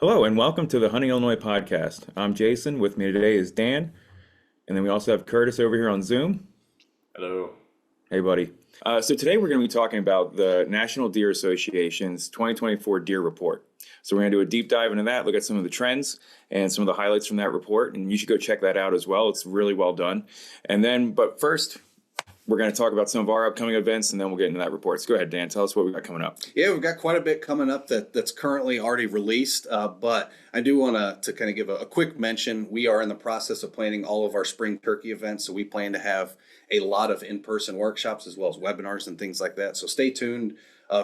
Hello and welcome to the Hunting Illinois podcast. I'm Jason. With me today is Dan, and then we also have Curtis over here on Zoom. Hello. Hey, buddy. So today we're going to be talking about the National Deer Association's 2024 Deer Report. So we're going to do a deep dive into that, look at some of the trends and some of the highlights from that report, and you should go check that out as well. It's really well done. But first, we're going to talk about some of our upcoming events, and then we'll get into that report. So go ahead, Dan. Tell us what we got coming up. Yeah, we've got quite a bit coming up that's currently already released, but I do want to kind of give a quick mention. We are in the process of planning all of our spring turkey events, so we plan to have a lot of in-person workshops as well as webinars and things like that. So stay tuned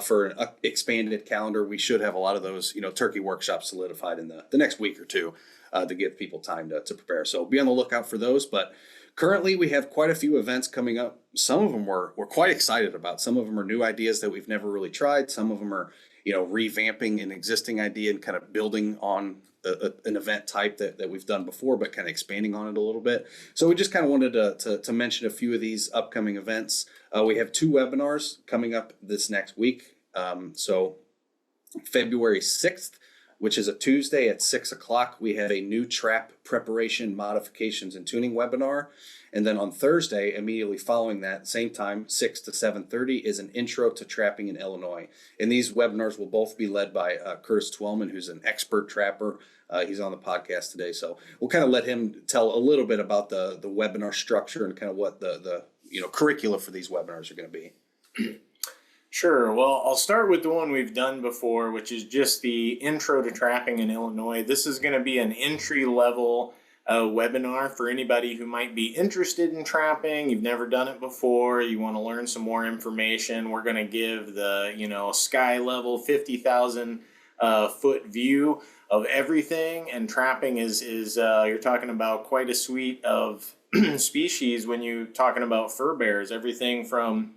for an expanded calendar. We should have a lot of those, turkey workshops solidified in the next week or two to give people time to prepare. So be on the lookout for those, but currently, we have quite a few events coming up. Some of them we're quite excited about. Some of them are new ideas that we've never really tried. Some of them are, revamping an existing idea and kind of building on an event type that we've done before, but kind of expanding on it a little bit. So we just kind of wanted to mention a few of these upcoming events. We have 2 webinars coming up this next week. So February 6th, which is a Tuesday at 6 o'clock, we have a new trap preparation, modifications, and tuning webinar. And then on Thursday, immediately following that, same time, 6 to 7:30, is an intro to trapping in Illinois. And these webinars will both be led by Curtis Twellman, who's an expert trapper. He's on the podcast today. So we'll kind of let him tell a little bit about the webinar structure and kind of what the curricula for these webinars are going to be. Sure. Well, I'll start with the one we've done before, which is just the intro to trapping in Illinois. This is going to be an entry-level webinar for anybody who might be interested in trapping. You've never done it before. You want to learn some more information. We're going to give the, sky level 50,000 foot view of everything. And trapping is you're talking about quite a suite of species when you're talking about fur bears, everything from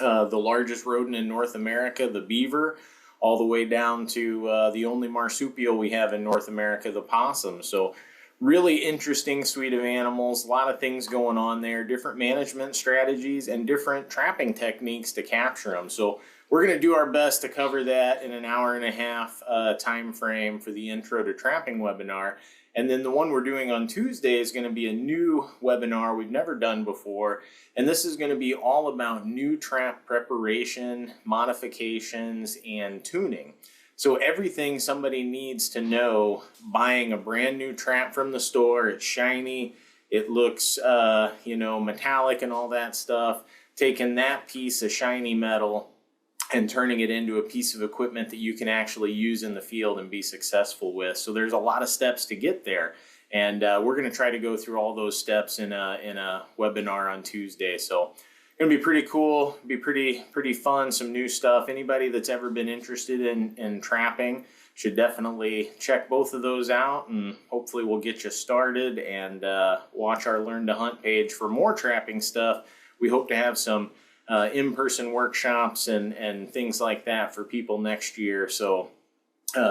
the largest rodent in North America, the beaver, all the way down to the only marsupial we have in North America, the possum. So really interesting suite of animals, a lot of things going on there, different management strategies and different trapping techniques to capture them. So we're going to do our best to cover that in an hour and a half time frame for the intro to trapping webinar. And then the one we're doing on Tuesday is going to be a new webinar we've never done before. And this is going to be all about new trap preparation, modifications, and tuning. So everything somebody needs to know buying a brand new trap from the store, it's shiny, it looks, metallic and all that stuff, taking that piece of shiny metal and turning it into a piece of equipment that you can actually use in the field and be successful with. So there's a lot of steps to get there. And we're going to try to go through all those steps in a webinar on Tuesday. So it's going to be pretty cool, be pretty fun, some new stuff. Anybody that's ever been interested in trapping should definitely check both of those out, and hopefully we'll get you started and watch our Learn to Hunt page for more trapping stuff. We hope to have some in-person workshops and things like that for people next year. So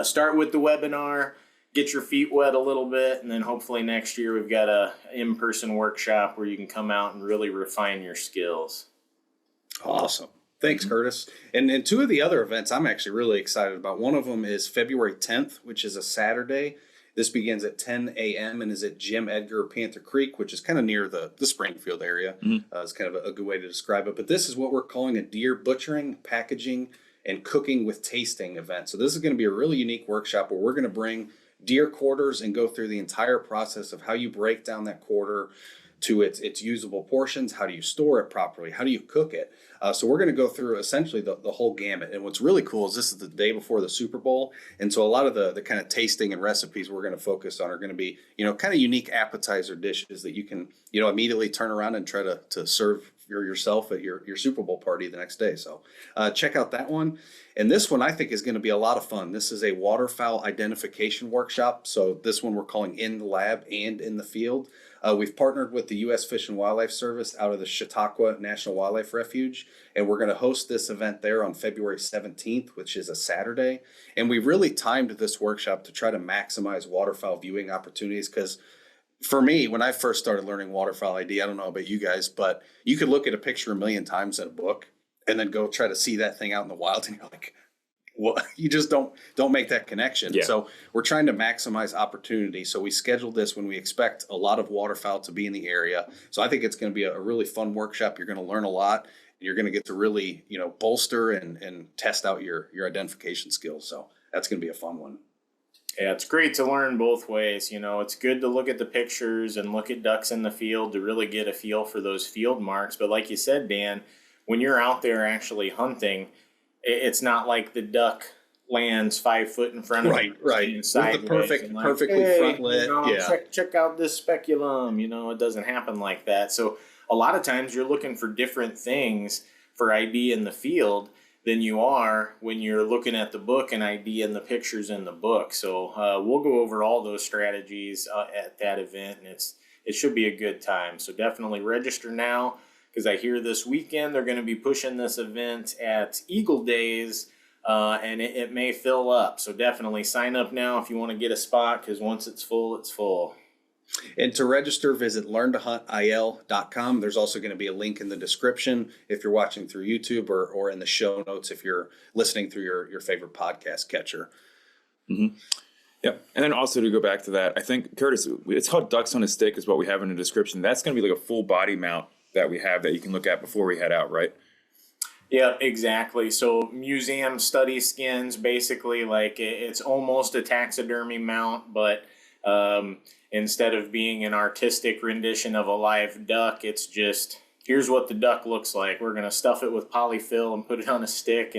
start with the webinar, get your feet wet a little bit, and then hopefully next year we've got a in-person workshop where you can come out and really refine your skills. Awesome. Thanks, Curtis. And 2 of the other events I'm actually really excited about. One of them is February 10th, which is a Saturday. This begins at 10 a.m. and is at Jim Edgar Panther Creek, which is kind of near the Springfield area. It's kind of a good way to describe it. But this is what we're calling a deer butchering, packaging, and cooking with tasting event. So this is going to be a really unique workshop where we're going to bring deer quarters and go through the entire process of how you break down that quarter to its usable portions. How do you store it properly? How do you cook it? So we're going to go through essentially the whole gamut. And what's really cool is this is the day before the Super Bowl. And so a lot of the kind of tasting and recipes we're going to focus on are going to be, kind of unique appetizer dishes that you can, immediately turn around and try to serve yourself at your Super Bowl party the next day. So check out that one. And this one I think is going to be a lot of fun. This is a waterfowl identification workshop. So this one we're calling in the lab and in the field. We've partnered with the U.S. Fish and Wildlife Service out of the Chautauqua National Wildlife Refuge, and we're going to host this event there on February 17th, which is a Saturday. And we really timed this workshop to try to maximize waterfowl viewing opportunities because for me, when I first started learning waterfowl ID, I don't know about you guys, but you could look at a picture a million times in a book and then go try to see that thing out in the wild and you're like, well, you just don't make that connection. Yeah. So we're trying to maximize opportunity. So we scheduled this when we expect a lot of waterfowl to be in the area. So I think it's going to be a really fun workshop. You're going to learn a lot. You're going to get to really, bolster and test out your identification skills. So that's going to be a fun one. Yeah, it's great to learn both ways. It's good to look at the pictures and look at ducks in the field to really get a feel for those field marks. But like you said, Dan, when you're out there actually hunting, it's not like the duck lands 5 foot in front of you. Right. With the perfectly front lit. Check out this speculum. It doesn't happen like that. So a lot of times you're looking for different things for ID in the field than you are when you're looking at the book and ID in the pictures in the book. So we'll go over all those strategies at that event, and it should be a good time. So definitely register now, because I hear this weekend they're going to be pushing this event at Eagle Days, and it may fill up. So definitely sign up now if you want to get a spot, because once it's full, it's full. And to register, visit learntohuntil.com. There's also going to be a link in the description if you're watching through YouTube, or in the show notes if you're listening through your favorite podcast catcher. Mm-hmm. Yep. And then also to go back to that, I think, Curtis, it's called Ducks on a Stick is what we have in the description. That's going to be like a full body mount that we have that you can look at before we head out, right? Yeah, exactly. So museum study skins, basically, like it's almost a taxidermy mount, but instead of being an artistic rendition of a live duck, it's just, here's what the duck looks like. We're going to stuff it with polyfill and put it on a stick,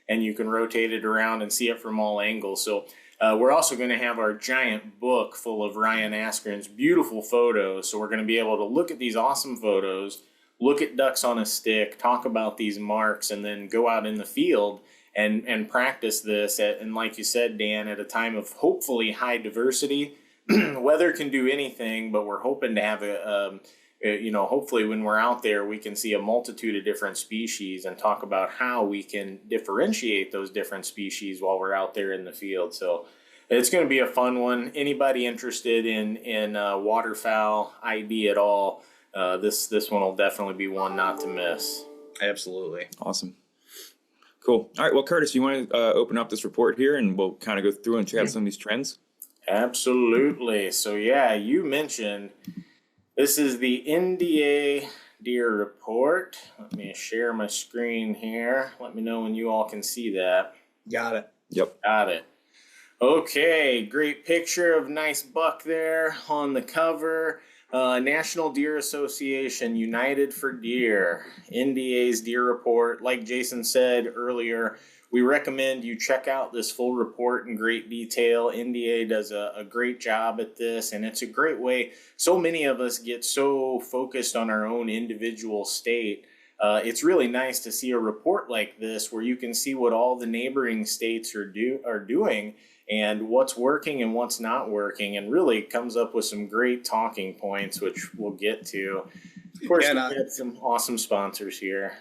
and you can rotate it around and see it from all angles. So we're also going to have our giant book full of Ryan Askren's beautiful photos. So we're going to be able to look at these awesome photos, look at ducks on a stick, talk about these marks, and then go out in the field and practice this. And like you said, Dan, at a time of hopefully high diversity. Weather can do anything, but we're hoping to have hopefully when we're out there, we can see a multitude of different species and talk about how we can differentiate those different species while we're out there in the field. So it's going to be a fun one. Anybody interested in waterfowl ID at all, this one will definitely be one not to miss. Absolutely. Awesome. Cool. All right. Well, Curtis, you want to open up this report here, and we'll kind of go through and check out some of these trends? Absolutely. So yeah, you mentioned this is the NDA Deer Report. Let me share my screen here. Let me know when you all can see that. Got it. Yep. Got it. Okay, great picture of nice buck there on the cover. National Deer Association, United for Deer, NDA's Deer Report. Like Jason said earlier, we recommend you check out this full report in great detail. NDA does a great job at this, and it's a great way. So many of us get so focused on our own individual state. It's really nice to see a report like this where you can see what all the neighboring states are doing and what's working and what's not working, and really comes up with some great talking points, which we'll get to. Of course, we had some awesome sponsors here.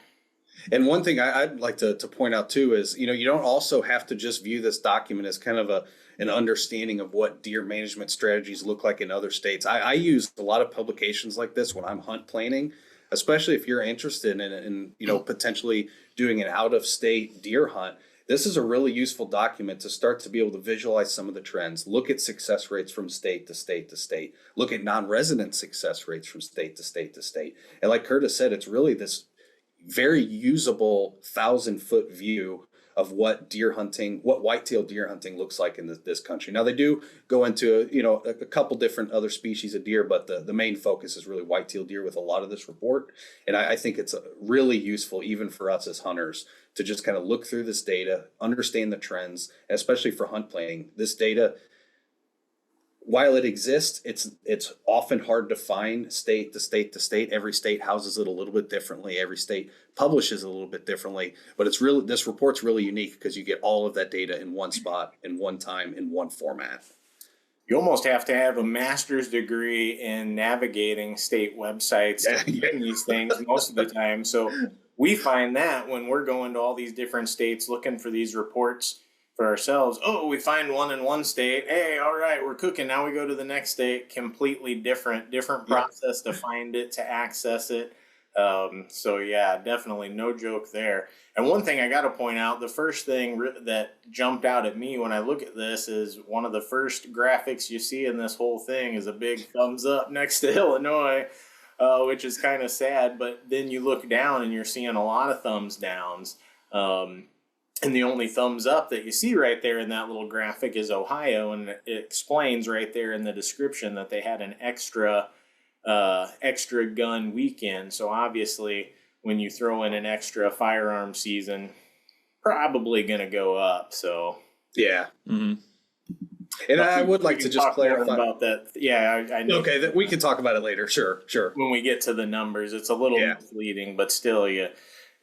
And one thing I'd like to point out too is, you don't also have to just view this document as kind of an understanding of what deer management strategies look like in other states. I use a lot of publications like this when I'm hunt planning, especially if you're interested in potentially doing an out-of-state deer hunt. This is a really useful document to start to be able to visualize some of the trends, look at success rates from state to state to state, look at non-resident success rates from state to state to state. And like Curtis said, it's really this very usable 1,000-foot view of what whitetail deer hunting looks like in this country. Now they do go into a couple different other species of deer, but the main focus is really whitetail deer with a lot of this report. And I think it's really useful even for us as hunters to just kind of look through this data, understand the trends, especially for hunt planning. This data, while it exists, it's often hard to find state to state to state. Every state houses it a little bit differently. Every state publishes it a little bit differently. But this report's really unique because you get all of that data in one spot, in one time, in one format. You almost have to have a master's degree in navigating state websites to find these things most of the time. So we find that when we're going to all these different states looking for these reports for ourselves, we find one in one state. Hey, all right, we're cooking. Now we go to the next state. Completely different process to find it, to access it. So yeah, definitely no joke there. And one thing I got to point out, the first thing that jumped out at me when I look at this is one of the first graphics you see in this whole thing is a big thumbs up next to Illinois, which is kind of sad. But then you look down and you're seeing a lot of thumbs downs. And the only thumbs up that you see right there in that little graphic is Ohio. And it explains right there in the description that they had an extra gun weekend. So obviously, when you throw in an extra firearm season, probably going to go up. So yeah. Mm-hmm. And I would like to just clarify about that. Yeah, I know. Okay, we can talk about it later. Sure. When we get to the numbers, it's a little misleading, but still, you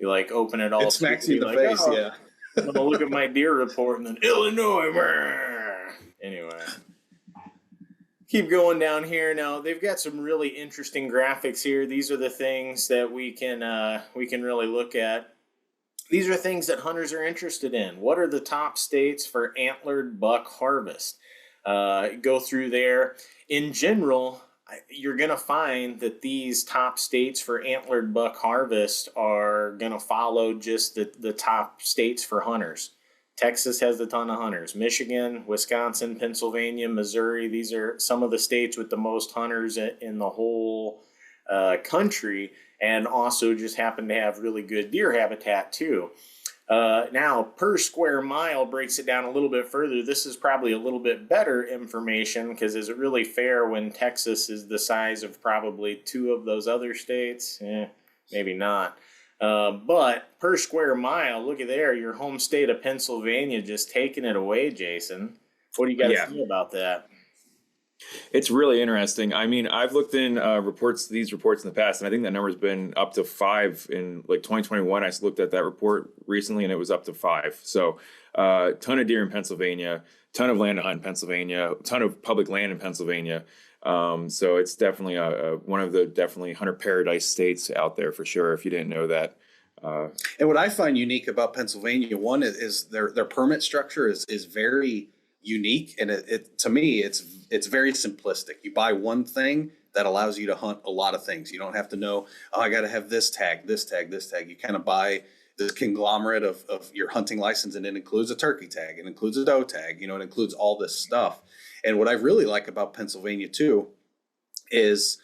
like open it all. It smacks you in the face. Yeah. I'm gonna look at my deer report and then Illinois. Anyway. Keep going down here. Now they've got some really interesting graphics here. These are the things that we can really look at. These are things that hunters are interested in. What are the top states for antlered buck harvest? Go through there. In general, you're going to find that these top states for antlered buck harvest are going to follow just the top states for hunters. Texas has a ton of hunters. Michigan, Wisconsin, Pennsylvania, Missouri. These are some of the states with the most hunters in the whole country, and also just happen to have really good deer habitat too. Now, per square mile breaks it down a little bit further. This is probably a little bit better information because is it really fair when Texas is the size of probably two of those other states? Maybe not. But per square mile, look at there, your home state of Pennsylvania just taking it away, Jason. What do you got to say about that? It's really interesting. I mean, I've looked in these reports in the past, and I think that number's been up to 5 in like 2021. I looked at that report recently, and it was up to 5. So, ton of deer in Pennsylvania, ton of land to hunt in Pennsylvania, ton of public land in Pennsylvania. So it's definitely one of the definitely hunter paradise states out there for sure. If you didn't know that. And what I find unique about Pennsylvania, one is their permit structure is very unique, and it to me it's very simplistic. You buy one thing that allows you to hunt a lot of things. You don't have to know, I got to have this tag, this tag, this tag. You kind of buy the conglomerate of your hunting license, and it includes a turkey tag, it includes a doe tag, it includes all this stuff. And what I really like about Pennsylvania too is,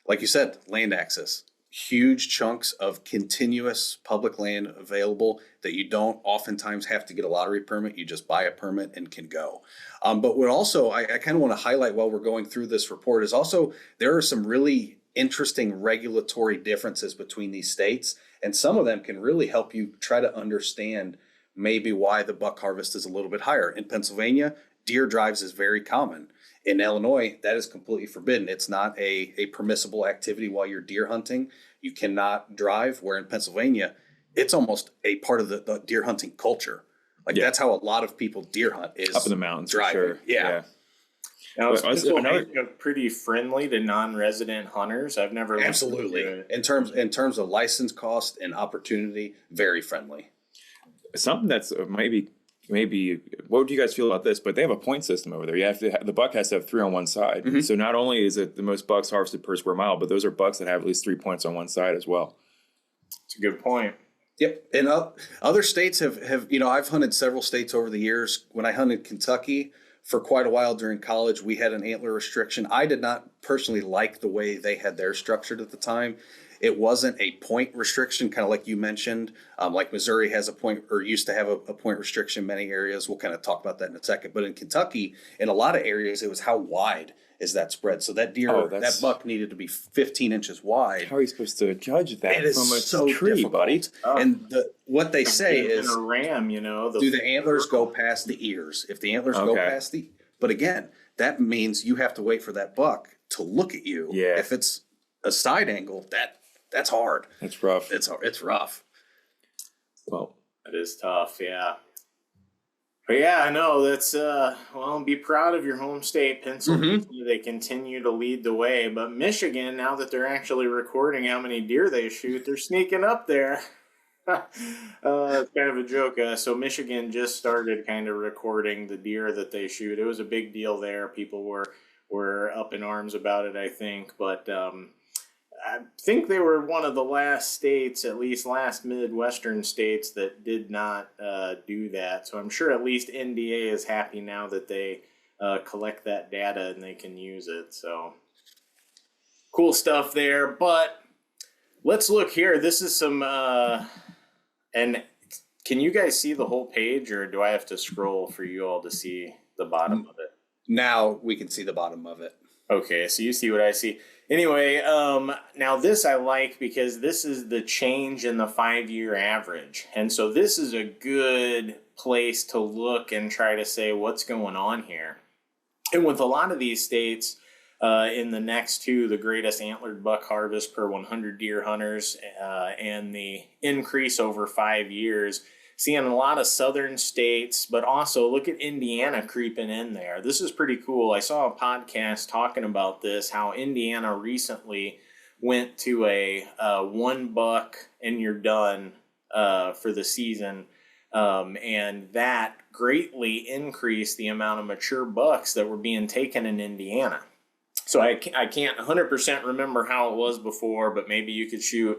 like you said, land access. Huge chunks of continuous public land available that you don't oftentimes have to get a lottery permit. You just buy a permit and can go. But what also I kind of want to highlight while we're going through this report is also there are some really interesting regulatory differences between these states. And some of them can really help you try to understand maybe why the buck harvest is a little bit higher. In Pennsylvania, deer drives is very common. In Illinois, that is completely forbidden. It's not a permissible activity while you're deer hunting. You cannot drive, where in Pennsylvania, it's almost a part of the deer hunting culture. That's how a lot of people deer hunt is up in the mountains, driving. For sure. Yeah. Now, is Pennsylvania pretty friendly to non-resident hunters? I've never absolutely in terms of license cost and opportunity, very friendly. Something that's maybe what do you guys feel about this? But they have a point system over there. You have to the buck has to have 3 on one side. Mm-hmm. So not only is it the most bucks harvested per square mile, but those are bucks that have at least 3 points on one side as well. It's a good point. Yep. And other states have I've hunted several states over the years. When I hunted Kentucky for quite a while during college, we had an antler restriction. I did not personally like the way they had theirs structured at the time. It wasn't a point restriction, kind of like you mentioned, like Missouri has a point or used to have a point restriction in many areas. We'll kind of talk about that in a second. But in Kentucky, in a lot of areas, it was how wide is that spread. So that deer, that buck needed to be 15 inches wide. How are you supposed to judge that it is from a so tree, difficult. Buddy? And what they say is, a ram, do the antlers go past the ears? If the antlers go past but again, that means you have to wait for that buck to look at you. Yeah. If it's a side angle, that's hard. It's rough. It's rough. Well, it is tough. Yeah. But yeah, I know that's, be proud of your home state, Pennsylvania. Mm-hmm. They continue to lead the way. But Michigan, now that they're actually recording how many deer they shoot, they're sneaking up there. It's kind of a joke. So Michigan just started kind of recording the deer that they shoot. It was a big deal there. People were up in arms about it, I think. But I think they were one of the last states, at least last Midwestern states, that did not do that. So I'm sure at least NDA is happy now that they collect that data and they can use it. So cool stuff there. But let's look here. This is some, and can you guys see the whole page, or do I have to scroll for you all to see the bottom of it? Now we can see the bottom of it. Okay, so you see what I see. Anyway, now this I like because this is the change in the 5-year average. And so this is a good place to look and try to say what's going on here. And with a lot of these states, in the next two, the greatest antlered buck harvest per 100 deer hunters and the increase over 5 years, seeing a lot of southern states, but also look at Indiana creeping in there. This is pretty cool. I saw a podcast talking about this, how Indiana recently went to a 1 buck and you're done for the season. And that greatly increased the amount of mature bucks that were being taken in Indiana. So I can't 100% remember how it was before, but maybe you could shoot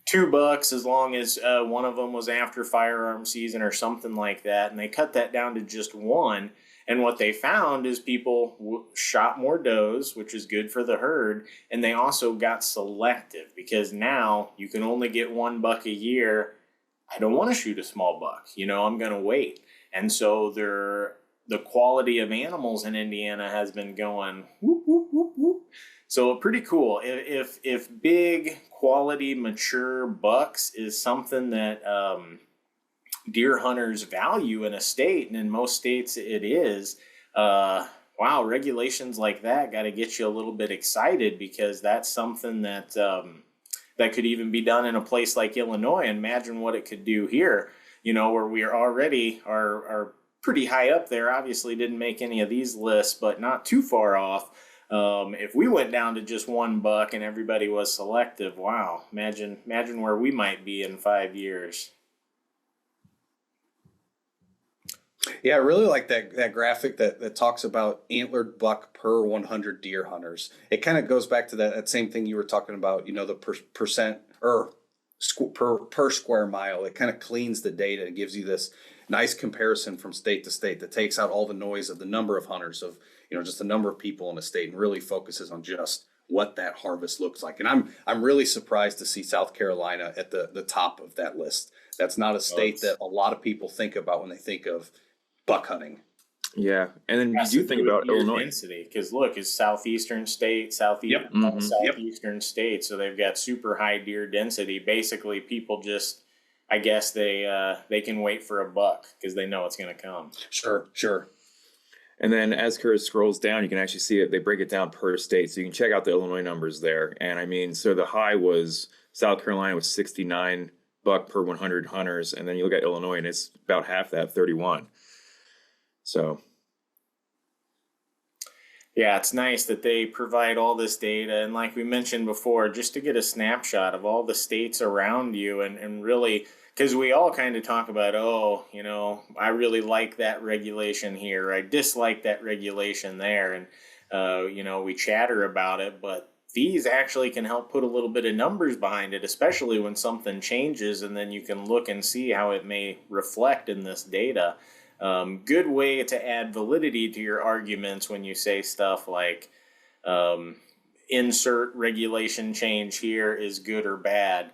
2 bucks as long as one of them was after firearm season or something like that. And they cut that down to just 1. And what they found is people shot more does, which is good for the herd. And they also got selective because now you can only get 1 buck a year. I don't want to shoot a small buck. I'm going to wait. And so the quality of animals in Indiana has been going whoop, whoop, whoop, whoop. So pretty cool. If big quality mature bucks is something that deer hunters value in a state, and in most states it is, wow, regulations like that got to get you a little bit excited because that's something that that could even be done in a place like Illinois. Imagine what it could do here, where we are already are pretty high up there. Obviously didn't make any of these lists, but not too far off. If we went down to just 1 buck and everybody was selective, wow, imagine where we might be in 5 years. Yeah, I really like that graphic that talks about antlered buck per 100 deer hunters. It kind of goes back to that same thing you were talking about, the percent or per square mile. It kind of cleans the data and gives you this nice comparison from state to state that takes out all the noise of the number of hunters, of just the number of people in a state, and really focuses on just what that harvest looks like. And I'm really surprised to see South Carolina at the top of that list. That's not a state that a lot of people think about when they think of buck hunting. Yeah, and then you do think about Illinois density, because look, it's southeastern state, southeastern state, so they've got super high deer density. Basically, people just, I guess they can wait for a buck because they know it's going to come. Sure. And then as Curtis scrolls down, you can actually see it. They break it down per state. So you can check out the Illinois numbers there. And I mean, so the high was South Carolina was 69 buck per 100 hunters. And then you look at Illinois and it's about half that, 31. So. Yeah, it's nice that they provide all this data. And like we mentioned before, just to get a snapshot of all the states around you and really, because we all kind of talk about, I really like that regulation here. I dislike that regulation there. And, we chatter about it. But these actually can help put a little bit of numbers behind it, especially when something changes. And then you can look and see how it may reflect in this data. Good way to add validity to your arguments when you say stuff like insert regulation change here is good or bad.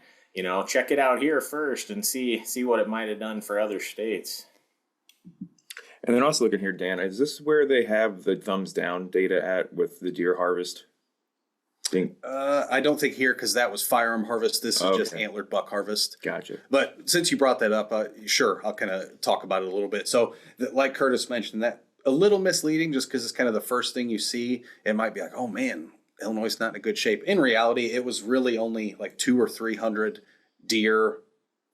Check it out here first and see what it might have done for other states. And then also looking here, Dan, is this where they have the thumbs down data at with the deer harvest? I don't think here, because that was firearm harvest. This is just antlered buck harvest. Gotcha. But since you brought that up, sure, I'll kind of talk about it a little bit. So like Curtis mentioned, that a little misleading just because it's kind of the first thing you see. It might be like, oh man, Illinois is not in a good shape. In reality, it was really only like 200 or 300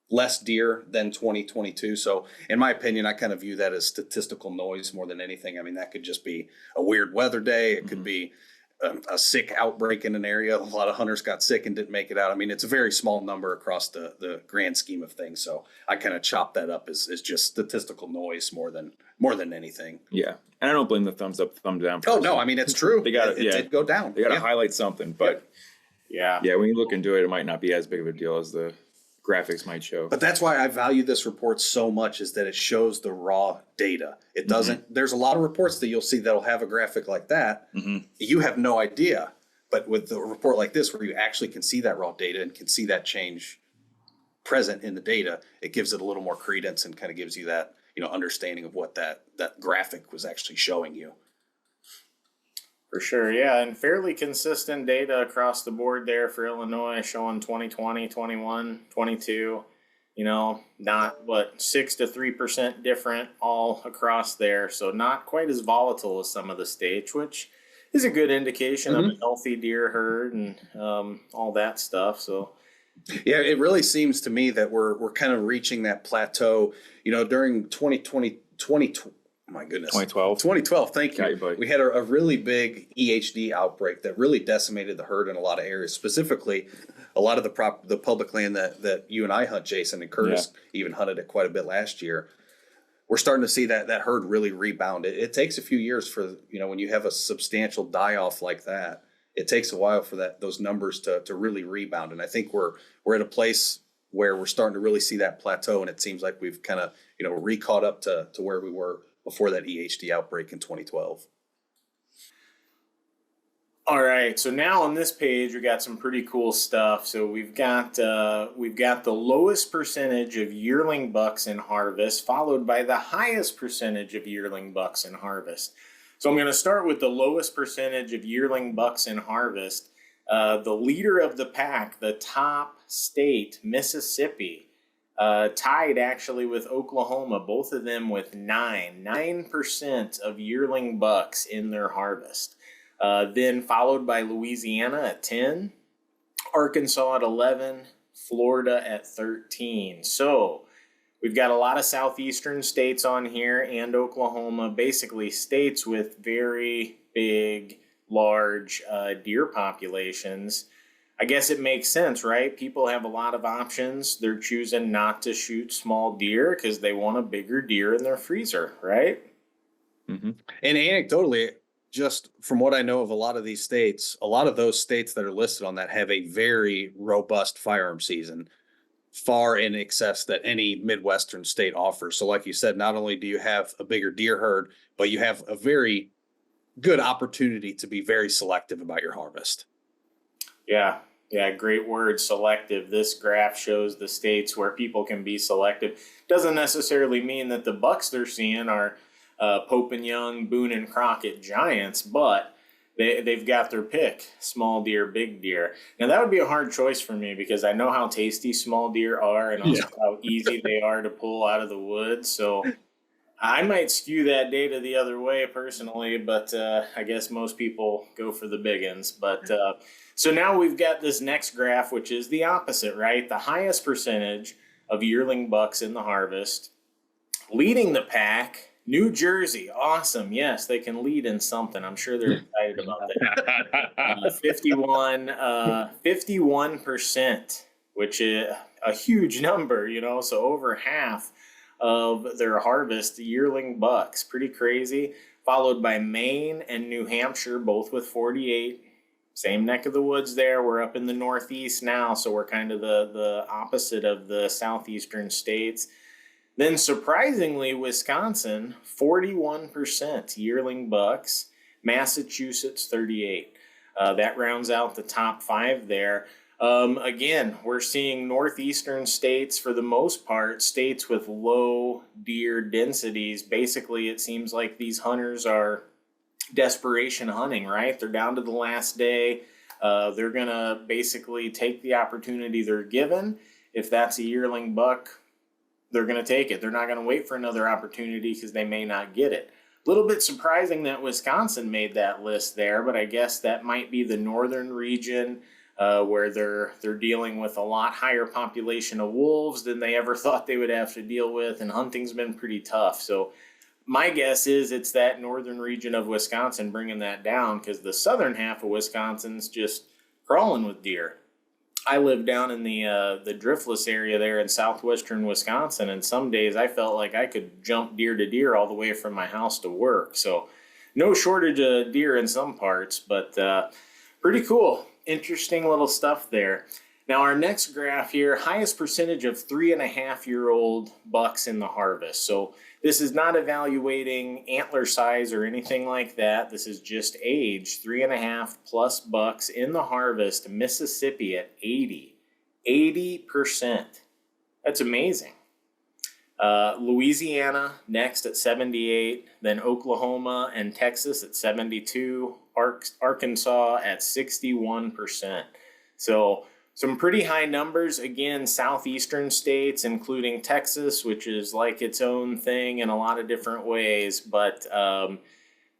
less deer than 2022. So in my opinion, I kind of view that as statistical noise more than anything. I mean, that could just be a weird weather day. It could be a sick outbreak in an area. A lot of hunters got sick and didn't make it out. I mean, it's a very small number across the grand scheme of things. So I kind of chop that up as just statistical noise more than anything. Yeah. And I don't blame the thumbs up, thumb down. Oh no, I mean, it's true. They got it did go down. They got to highlight something, but Yeah. Yeah, when you look into it, it might not be as big of a deal as the graphics might show. But that's why I value this report so much, is that it shows the raw data. It doesn't, there's a lot of reports that you'll see that'll have a graphic like that. You have no idea. But with the report like this, where you actually can see that raw data and can see that change present in the data, it gives it a little more credence and kind of gives you that, understanding of what that graphic was actually showing you. For sure, yeah, and fairly consistent data across the board there for Illinois, showing 2020, 21, 22, not 6 to 3% different all across there. So not quite as volatile as some of the states, which is a good indication of a healthy deer herd and all that stuff. So yeah, it really seems to me that we're kind of reaching that plateau, during 2020, my goodness. 2012. 2012, thank you. Got you, buddy. We had a really big EHD outbreak that really decimated the herd in a lot of areas, specifically a lot of the public land that you and I hunt, Jason, and Curtis even hunted it quite a bit last year. We're starting to see that herd really rebound. It takes a few years for, when you have a substantial die-off like that, it takes a while for those numbers to really rebound. And I think we're at a place where we're starting to really see that plateau, and it seems like we've kind of, re-caught up to where we were before that EHD outbreak in 2012. all right, so now on this page we got some pretty cool stuff. So we've got the lowest percentage of yearling bucks in harvest, followed by the highest percentage of yearling bucks in harvest. So I'm going to start with the lowest percentage of yearling bucks in harvest. The leader of the pack, the top state, Mississippi, tied actually with Oklahoma, both of them with 9% of yearling bucks in their harvest. Then followed by Louisiana at 10, Arkansas at 11, Florida at 13. So we've got a lot of southeastern states on here and Oklahoma, basically states with very big, large deer populations. I guess it makes sense, right? People have a lot of options. They're choosing not to shoot small deer because they want a bigger deer in their freezer, right? And anecdotally, just from what I know of a lot of these states, a lot of those states that are listed on that have a very robust firearm season, far in excess that any Midwestern state offers. So like you said, not only do you have a bigger deer herd, but you have a very good opportunity to be very selective about your harvest. Yeah, great word, selective. This graph shows the states where people can be selective. Doesn't necessarily mean that the bucks they're seeing are Pope and Young, Boone and Crockett giants, but they've got their pick, small deer, big deer. Now that would be a hard choice for me because I know how tasty small deer are and also how easy they are to pull out of the woods. So I might skew that data the other way personally, but I guess most people go for the big ones. But so now we've got this next graph, which is the opposite, right? The highest percentage of yearling bucks in the harvest. Leading the pack, New Jersey. Awesome. Yes, they can lead in something. I'm sure they're excited about that. 51%, which is a huge number, so over half of their harvest yearling bucks. Pretty crazy. Followed by Maine and New Hampshire, both with 48. Same neck of the woods there. We're up in the Northeast now, so we're kind of the opposite of the southeastern states. Then surprisingly, Wisconsin, 41% yearling bucks. Massachusetts, 38. That rounds out the top 5 there. Again, we're seeing northeastern states, for the most part, states with low deer densities. Basically, it seems like these hunters are desperation hunting, right? They're down to the last day. They're going to basically take the opportunity they're given. If that's a yearling buck, they're going to take it. They're not going to wait for another opportunity because they may not get it. A little bit surprising that Wisconsin made that list there, but I guess that might be the northern region where they're dealing with a lot higher population of wolves than they ever thought they would have to deal with, and hunting's been pretty tough. So my guess is it's that northern region of Wisconsin bringing that down, because the southern half of Wisconsin's just crawling with deer. I live down in the driftless area there in southwestern Wisconsin, and some days I felt like I could jump deer to deer all the way from my house to work. So no shortage of deer in some parts, but pretty cool. interesting little stuff there. Now, our next graph here, highest percentage of 3.5-year-old bucks in the harvest. So this is not evaluating antler size or anything like that. This is just age, 3.5 plus bucks in the harvest. Mississippi at 80%. That's amazing. Louisiana next at 78, then Oklahoma and Texas at 72, Arkansas at 61%. So some pretty high numbers. Again, southeastern states, including Texas, which is like its own thing in a lot of different ways. But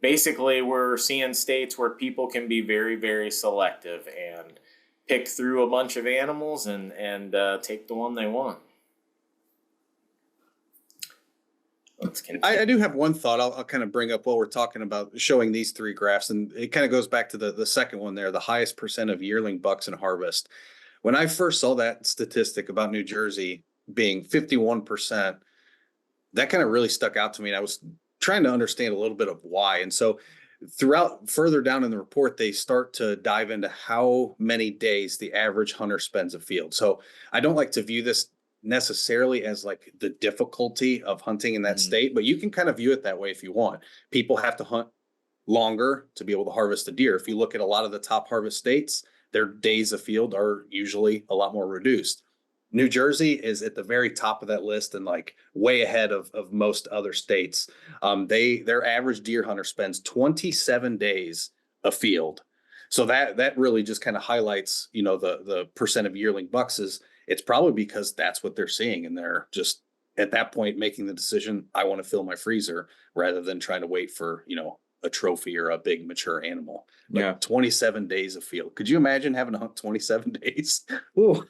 basically, we're seeing states where people can be very, very selective and pick through a bunch of animals and take the one they want. Let's continue. I do have one thought I'll kind of bring up while we're talking about showing these three graphs, and it kind of goes back to the second one there, the highest percent of yearling bucks in harvest. When I first saw that statistic about New Jersey being 51%, that kind of really stuck out to me. And I was trying to understand a little bit of why. And so throughout further down in the report, they start to dive into how many days the average hunter spends a field. So I don't like to view this necessarily as like the difficulty of hunting in that state, but you can kind of view it that way if you want. People have to hunt longer to be able to harvest a deer. If you look at a lot of the top harvest states, their days of field are usually a lot more reduced. New Jersey is at the very top of that list and like way ahead of most other states. Their average deer hunter spends 27 days afield. So that really just kind of highlights, the percent of yearling bucks is it's probably because that's what they're seeing. And they're just at that point making the decision, I want to fill my freezer rather than trying to wait for, a trophy or a big mature animal. But Yeah. 27 days of field. Could you imagine having to hunt 27 days? Ooh.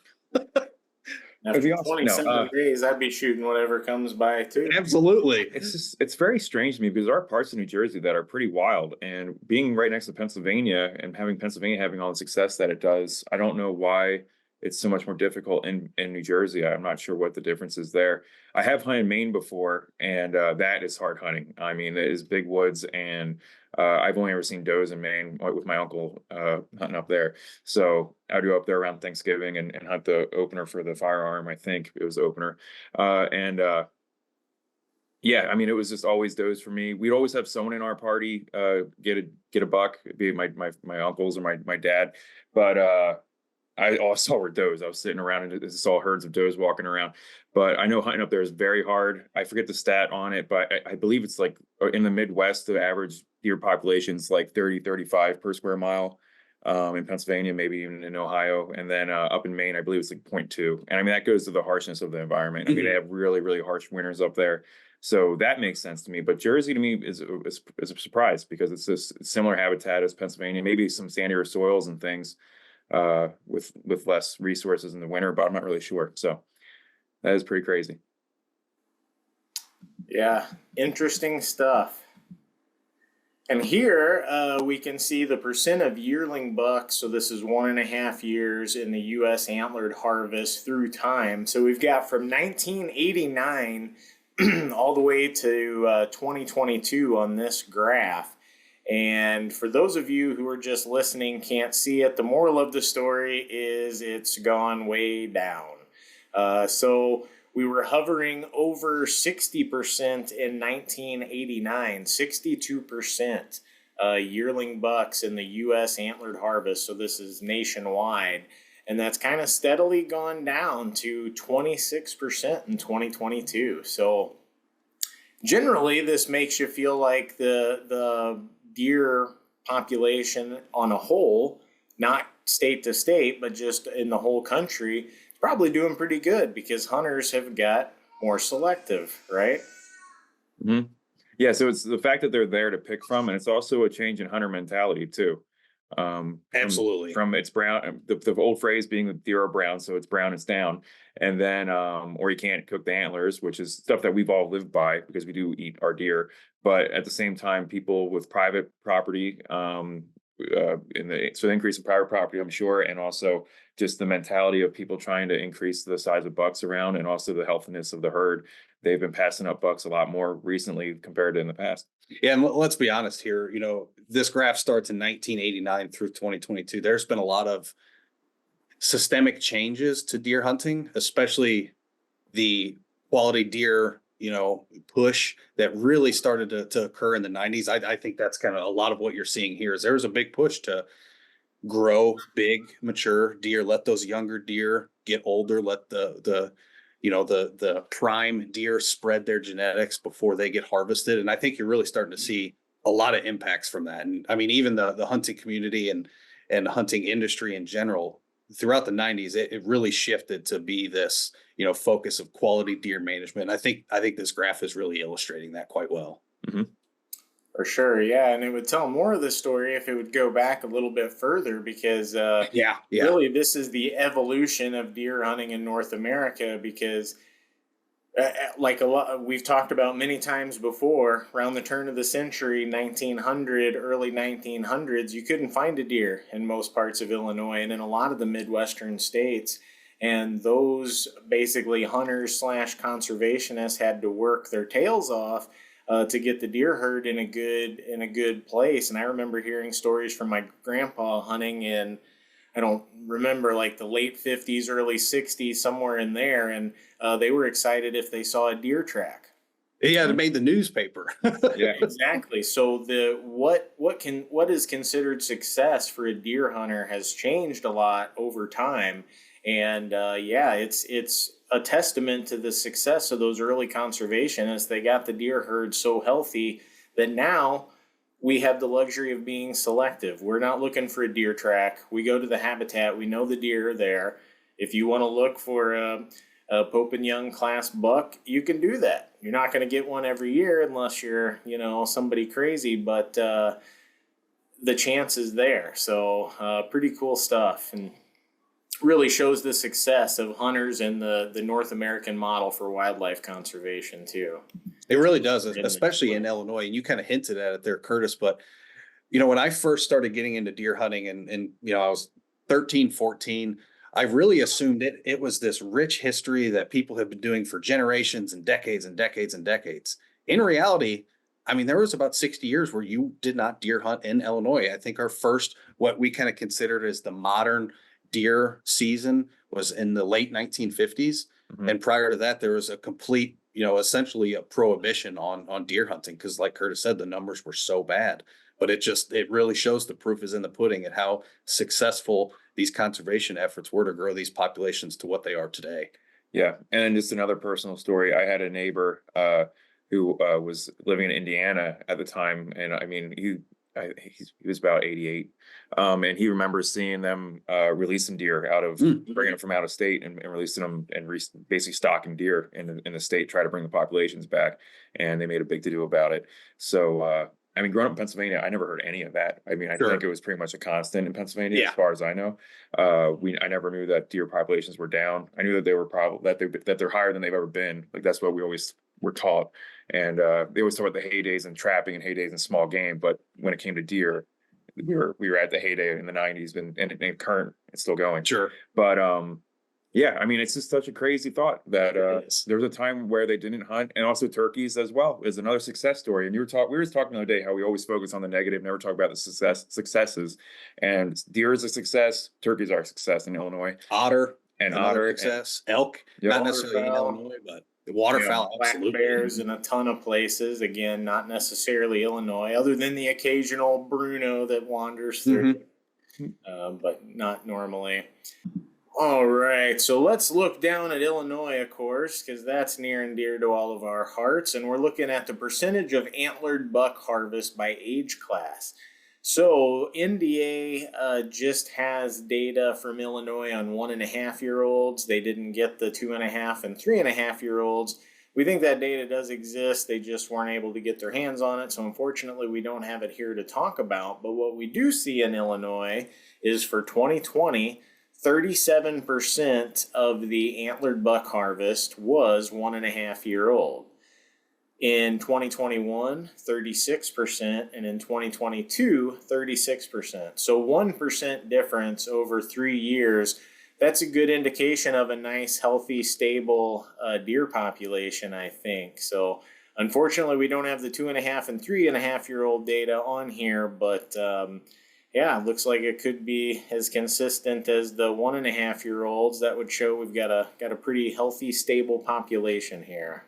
After be awesome. 27 days, I'd be shooting whatever comes by too. Absolutely. It's very strange to me because there are parts of New Jersey that are pretty wild, and being right next to Pennsylvania and having Pennsylvania having all the success that it does, I don't know why it's so much more difficult in New Jersey. I'm not sure what the difference is there. I have hunted Maine before, and that is hard hunting. I mean, it is big woods, and I've only ever seen does in Maine with my uncle hunting up there. So I'd go up there around Thanksgiving and hunt the opener for the firearm. I think it was the opener. Yeah, I mean, it was just always does for me. We'd always have someone in our party get a buck, be it my uncles or my dad. But all I saw were does. I was sitting around and just saw herds of does walking around. But I know hunting up there is very hard. I forget the stat on it, but I believe it's like in the Midwest, the average deer population is like 30, 35 per square mile. In Pennsylvania, maybe even in Ohio. And then up in Maine, I believe it's like 0.2. And I mean, that goes to the harshness of the environment. I mean, they have really, really harsh winters up there. So that makes sense to me. But Jersey to me is a surprise because it's this similar habitat as Pennsylvania, maybe some sandier soils and things with less resources in the winter, but I'm not really sure. So that is pretty crazy. Yeah, interesting stuff. And here we can see the percent of yearling bucks. So this is 1.5 years in the U.S. antlered harvest through time. So we've got from 1989 all the way to 2022 on this graph. And for those of you who are just listening, can't see it, the moral of the story is it's gone way down. So we were hovering over 60% in 1989, 62% yearling bucks in the U.S. antlered harvest. So this is nationwide. And that's kind of steadily gone down to 26% in 2022. So generally, this makes you feel like the deer population on a whole, not state to state, but just in the whole country, is probably doing pretty good because hunters have got more selective, right? Mm-hmm. Yeah, so it's the fact that they're there to pick from, and it's also a change in hunter mentality too. Absolutely. From it's brown, the old phrase being the deer are brown, so it's brown, it's down. And then, or you can't cook the antlers, which is stuff that we've all lived by because we do eat our deer. But at the same time, people with private property, so the increase in private property, I'm sure, and also just the mentality of people trying to increase the size of bucks around and also the healthiness of the herd. They've been passing up bucks a lot more recently compared to in the past. Yeah, and let's be honest here. This graph starts in 1989 through 2022. There's been a lot of systemic changes to deer hunting, especially the quality deer, push that really started to occur in the 90s. I think that's kind of a lot of what you're seeing here is there's a big push to grow big, mature deer, let those younger deer get older, let the prime deer spread their genetics before they get harvested. And I think you're really starting to see a lot of impacts from that. And I mean, even the hunting community and hunting industry in general throughout the 90s, it really shifted to be this, focus of quality deer management. I think this graph is really illustrating that quite well. Mm-hmm. For sure, yeah, and it would tell more of the story if it would go back a little bit further because really this is the evolution of deer hunting in North America because like a lot we've talked about many times before, around the turn of the century, 1900, early 1900s, you couldn't find a deer in most parts of Illinois and in a lot of the Midwestern states. And those basically hunters / conservationists had to work their tails off to get the deer herd in a good place. And I remember hearing stories from my grandpa hunting in, I don't remember, like the late 50s, early 60s, somewhere in there. And they were excited if they saw a deer track. Yeah, it made the newspaper. Yeah, exactly. So what is considered success for a deer hunter has changed a lot over time. And it's a testament to the success of those early conservationists. They got the deer herd so healthy that now we have the luxury of being selective. We're not looking for a deer track. We go to the habitat. We know the deer are there. If you want to look for a Pope and Young class buck, you can do that. You're not going to get one every year unless you're, somebody crazy, but the chance is there. So pretty cool stuff. And really shows the success of hunters and the North American model for wildlife conservation too. It really does, especially in Illinois. And you kind of hinted at it there, Curtis. But, when I first started getting into deer hunting and I was 13, 14, I really assumed it was this rich history that people have been doing for generations and decades and decades and decades. In reality, I mean, there was about 60 years where you did not deer hunt in Illinois. I think our first, what we kind of considered as the modern deer season was in the late 1950s. Mm-hmm. And prior to that, there was a complete, essentially a prohibition on deer hunting. Cause like Curtis said, the numbers were so bad, but it really shows the proof is in the pudding at how successful these conservation efforts were to grow these populations to what they are today. Yeah. And just another personal story. I had a neighbor, who was living in Indiana at the time. And I mean, he was about 88. And he remembers seeing them releasing deer bringing them from out of state and releasing them and basically stocking deer in the state, try to bring the populations back. And they made a big to do about it. So, I mean, growing up in Pennsylvania, I never heard any of that. I mean, I think it was pretty much a constant in Pennsylvania, as far as I know. I never knew that deer populations were down. I knew that they were that they're higher than they've ever been. Like that's what we always were taught. And they always talk about the heydays in trapping and heydays in small game. But when it came to deer, we were at the heyday in the 90s and current, it's still going. Sure. But yeah, I mean, it's just such a crazy thought that there was a time where they didn't hunt, and also turkeys as well is another success story. And we were talking the other day how we always focus on the negative, never talk about the successes. And deer is a success, turkeys are a success in Illinois. Otter, success. Elk, not necessarily in Illinois, but the waterfowl, black bears in a ton of places. Again, not necessarily Illinois, other than the occasional Bruno that wanders through, but not normally. All right, so let's look down at Illinois, of course, because that's near and dear to all of our hearts, and we're looking at the percentage of antlered buck harvest by age class. So NDA just has data from Illinois on 1.5-year-olds. They didn't get the 2.5 and 3.5-year-olds. We think that data does exist. They just weren't able to get their hands on it. So unfortunately, we don't have it here to talk about. But what we do see in Illinois is for 2020, 37% of the antlered buck harvest was 1.5-year-old. In 2021, 36%, and in 2022, 36%. So 1% difference over 3 years that's a good indication of a nice, healthy, stable deer population, I think. So, unfortunately, we don't have the 2.5 and 3.5 year old data on here, but yeah, it looks like it could be as consistent as the 1.5 year olds. That would show we've got a pretty healthy, stable population here.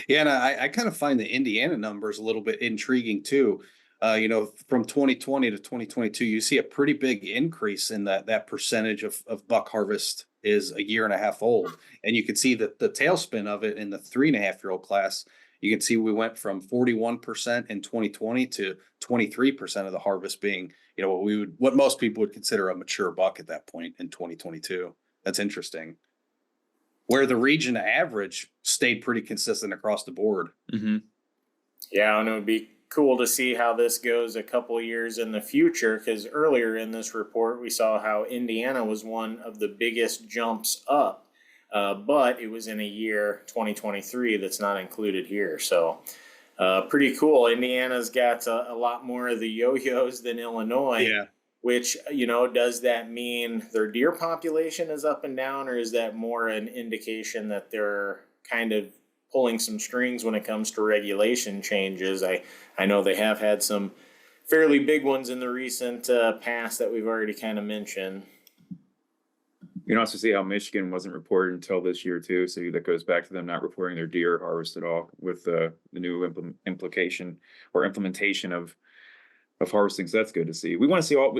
Yeah, and I kind of find the Indiana numbers a little bit intriguing too. From 2020 to 2022, you see a pretty big increase in that percentage of buck harvest is a year and a half old. And you can see that the tailspin of it in the 3.5 year old class, you can see we went from 41% in 2020 to 23% of the harvest being, what most people would consider a mature buck at that point in 2022. That's interesting. Where the region average stayed pretty consistent across the board. Mm-hmm. Yeah, and it would be cool to see how this goes a couple years in the future, because earlier in this report we saw how Indiana was one of the biggest jumps up, but it was in a year 2023 that's not included here. So pretty cool. Indiana's got a lot more of the yo-yos than Illinois. Yeah. Which, does that mean their deer population is up and down, or is that more an indication that they're kind of pulling some strings when it comes to regulation changes? I know they have had some fairly big ones in the recent past that we've already kind of mentioned. You can also see how Michigan wasn't reported until this year too. So that goes back to them not reporting their deer harvest at all with the new implementation of harvesting. So that's good to see. We want to see all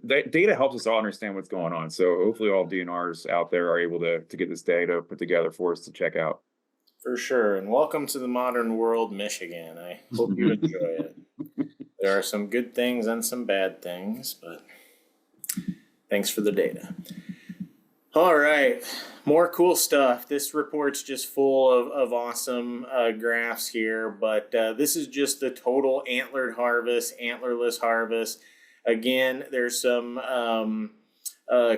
that data helps us all understand what's going on. So hopefully all DNRs out there are able to get this data put together for us to check out. For sure. And welcome to the modern world, Michigan. I hope you enjoy it. There are some good things and some bad things, but thanks for the data. All right, more cool stuff. This report's just full of awesome graphs here, but this is just the total antlered harvest, antlerless harvest. Again, there's some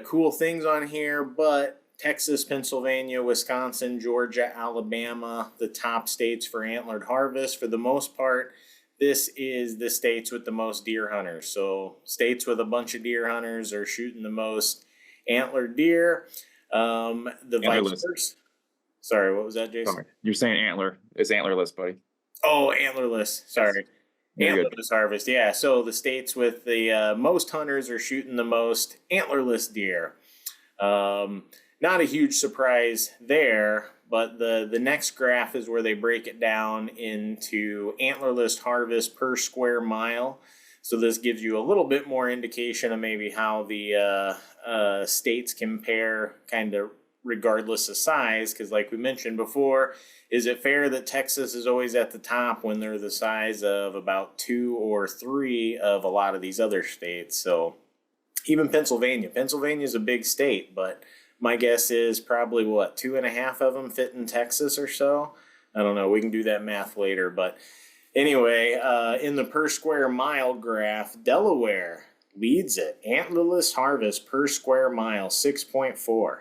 cool things on here, but Texas, Pennsylvania, Wisconsin, Georgia, Alabama, the top states for antlered harvest. For the most part, this is the states with the most deer hunters. So states with a bunch of deer hunters are shooting the most antlered deer. The vice versa. Sorry, what was that, Jason? Sorry. You're saying antler. It's antlerless, buddy. Oh, antlerless. Sorry. Yes. Antlerless harvest. Yeah. So the states with the most hunters are shooting the most antlerless deer. Not a huge surprise there, but the next graph is where they break it down into antlerless harvest per square mile. So this gives you a little bit more indication of maybe how the states compare kind of regardless of size. Because like we mentioned before, is it fair that Texas is always at the top when they're the size of about 2 or 3 of a lot of these other states? So even Pennsylvania is a big state, but my guess is probably 2.5 of them fit in Texas or so. I don't know. We can do that math later, but anyway, in the per square mile graph, Delaware leads it. Antlerless harvest per square mile, 6.4.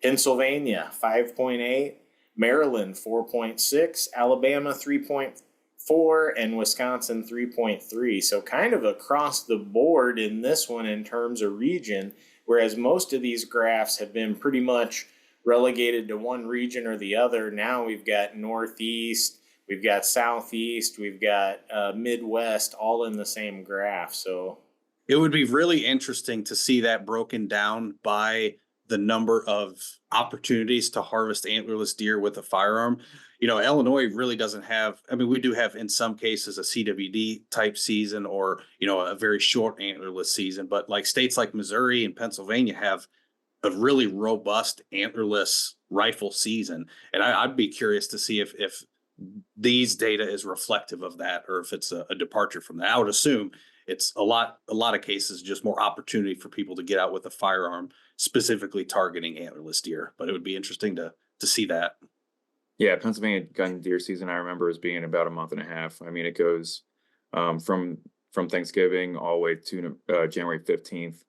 Pennsylvania, 5.8. Maryland, 4.6. Alabama, 3.4. And Wisconsin, 3.3. So kind of across the board in this one in terms of region, whereas most of these graphs have been pretty much relegated to one region or the other. Now we've got Northeast, we've got Southeast, we've got Midwest, all in the same graph. So it would be really interesting to see that broken down by the number of opportunities to harvest antlerless deer with a firearm. Illinois really doesn't have, we do have in some cases a CWD type season or, a very short antlerless season, but like states like Missouri and Pennsylvania have a really robust antlerless rifle season. And I'd be curious to see if these data is reflective of that, or if it's a departure from that. I would assume it's a lot of cases, just more opportunity for people to get out with a firearm, specifically targeting antlerless deer. But it would be interesting to see that. Yeah, Pennsylvania gun deer season I remember as being about a month and a half. It goes from Thanksgiving all the way to January 15th.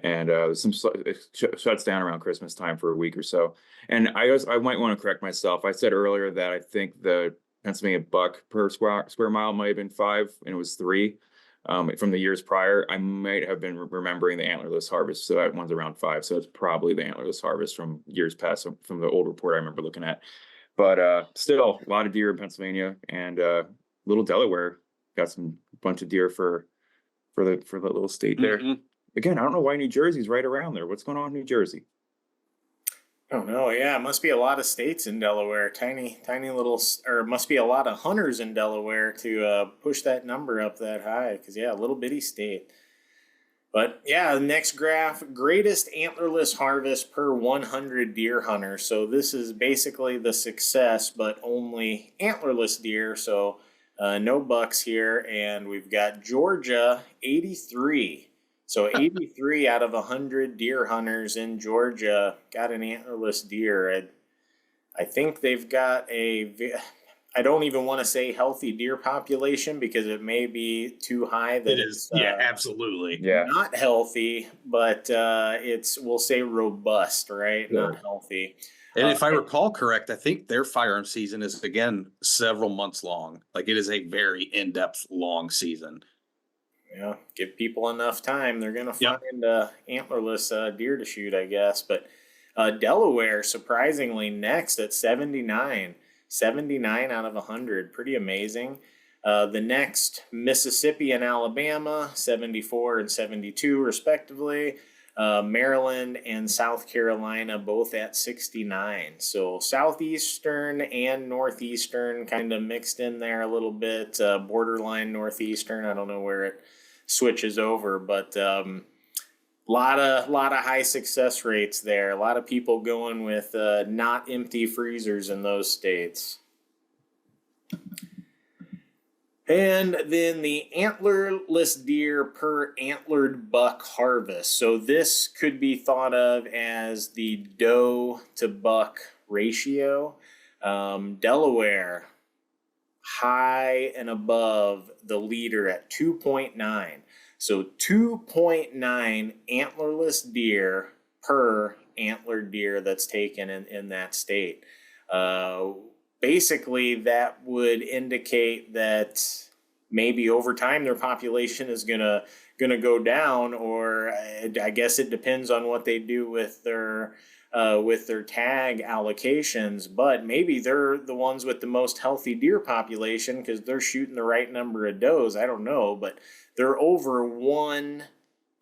And it shuts down around Christmas time for a week or so. And I might want to correct myself. I said earlier that I think the Pennsylvania buck per square mile might have been 5, and it was 3. From the years prior, I might have been remembering the antlerless harvest. So that one's around 5. So it's probably the antlerless harvest from years past, from the old report I remember looking at. But still, a lot of deer in Pennsylvania, and little Delaware got some bunch of deer for the little state there. Again, I don't know why New Jersey's right around there. What's going on in New Jersey? Oh no, yeah, it must be a lot of states in Delaware, tiny little, or it must be a lot of hunters in Delaware to push that number up that high. Because yeah, a little bitty state. But yeah, the next graph, greatest antlerless harvest per 100 deer hunters. So this is basically the success, but only antlerless deer. So no bucks here, and we've got Georgia 83. So 83 out of 100 deer hunters in Georgia got an antlerless deer. I think they've got I don't even want to say healthy deer population because it may be too high that It is, yeah, absolutely. Yeah. not healthy, but we'll say robust, right? Sure. Not healthy. And if I recall correct, I think their firearm season is again several months long. Like it is a very in-depth, long season. Yeah, give people enough time, they're gonna Yep. find antlerless deer to shoot, I guess. But Delaware, surprisingly, next at 79. 79 out of 100, pretty amazing. The next, Mississippi and Alabama, 74 and 72 respectively. Maryland and South Carolina both at 69. So southeastern and northeastern kind of mixed in there a little bit. Borderline northeastern. I don't know where it switches over, but lot of high success rates there. A lot of people going with not empty freezers in those states. And then the antlerless deer per antlered buck harvest. So this could be thought of as the doe to buck ratio. Delaware, high and above the leader at 2.9. So 2.9 antlerless deer per antlered deer that's taken in that state. Basically, that would indicate that maybe over time their population is gonna go down, or I guess it depends on what they do with their tag allocations. But maybe they're the ones with the most healthy deer population because they're shooting the right number of does. I don't know, but they're over one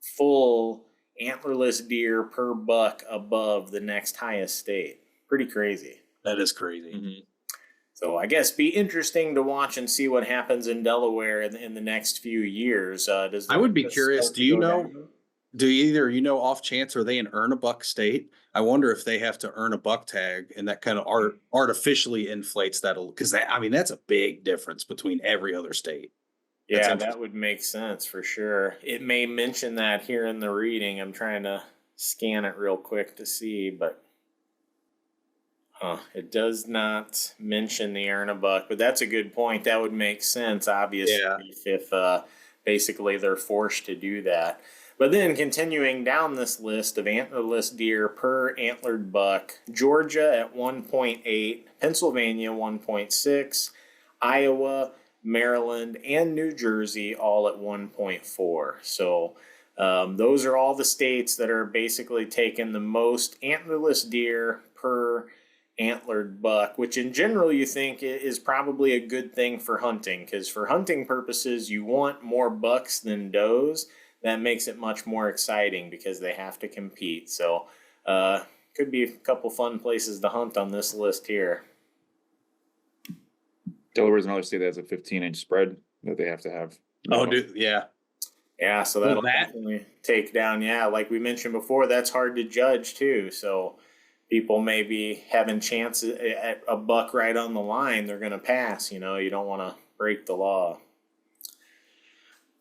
full antlerless deer per buck above the next highest state. Pretty crazy. That is crazy. Mm-hmm. So I guess be interesting to watch and see what happens in Delaware in the next few years. I would be curious. Do you know? Do you know off chance, are they an earn a buck state? I wonder if they have to earn a buck tag, and that kind of artificially inflates that, because that's a big difference between every other state. Yeah, that would make sense for sure. It may mention that here in the reading. I'm trying to scan it real quick to see, but it does not mention the earn a buck. But that's a good point. That would make sense, obviously, if basically they're forced to do that. But then continuing down this list of antlerless deer per antlered buck, Georgia at 1.8, Pennsylvania 1.6, Iowa, Maryland, and New Jersey all at 1.4. So those are all the states that are basically taking the most antlerless deer per antlered buck, which in general you think is probably a good thing for hunting, because for hunting purposes you want more bucks than does. That makes it much more exciting because they have to compete. So could be a couple fun places to hunt on this list here. Delaware's another state that has a 15-inch spread that they have to have. Oh, dude, yeah. Yeah, so that'll definitely take down. Yeah, like we mentioned before, that's hard to judge too. So people may be having chances at a buck right on the line. They're going to pass. You don't want to break the law.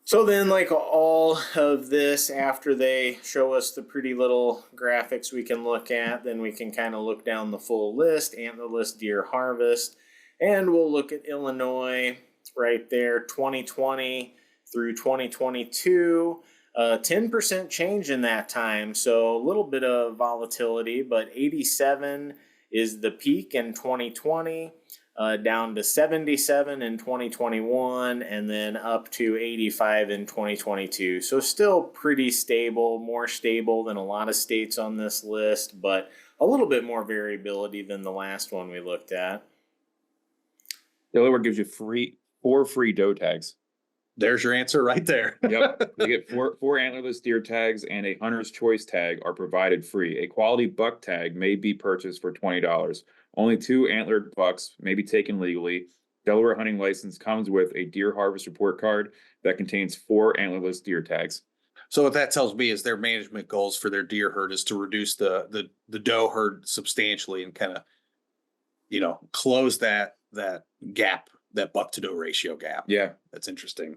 So then, like all of this, after they show us the pretty little graphics we can look at, then we can kind of look down the full list, antlerless deer harvest, and we'll look at Illinois right there, 2020 through 2022, 10% change in that time. So a little bit of volatility, but 87 is the peak in 2020. down to 77 in 2021, and then up to 85 in 2022. So still pretty stable, more stable than a lot of states on this list, but a little bit more variability than the last one we looked at. Delaware gives you four free doe tags. There's your answer right there. Yep. You get four antlerless deer tags, and a hunter's choice tag are provided free. A quality buck tag may be purchased for $20. Only 2 antlered bucks may be taken legally. Delaware hunting license comes with a deer harvest report card that contains 4 antlerless deer tags. So what that tells me is their management goals for their deer herd is to reduce the doe herd substantially and kind of, close that gap, that buck to doe ratio gap. Yeah. That's interesting.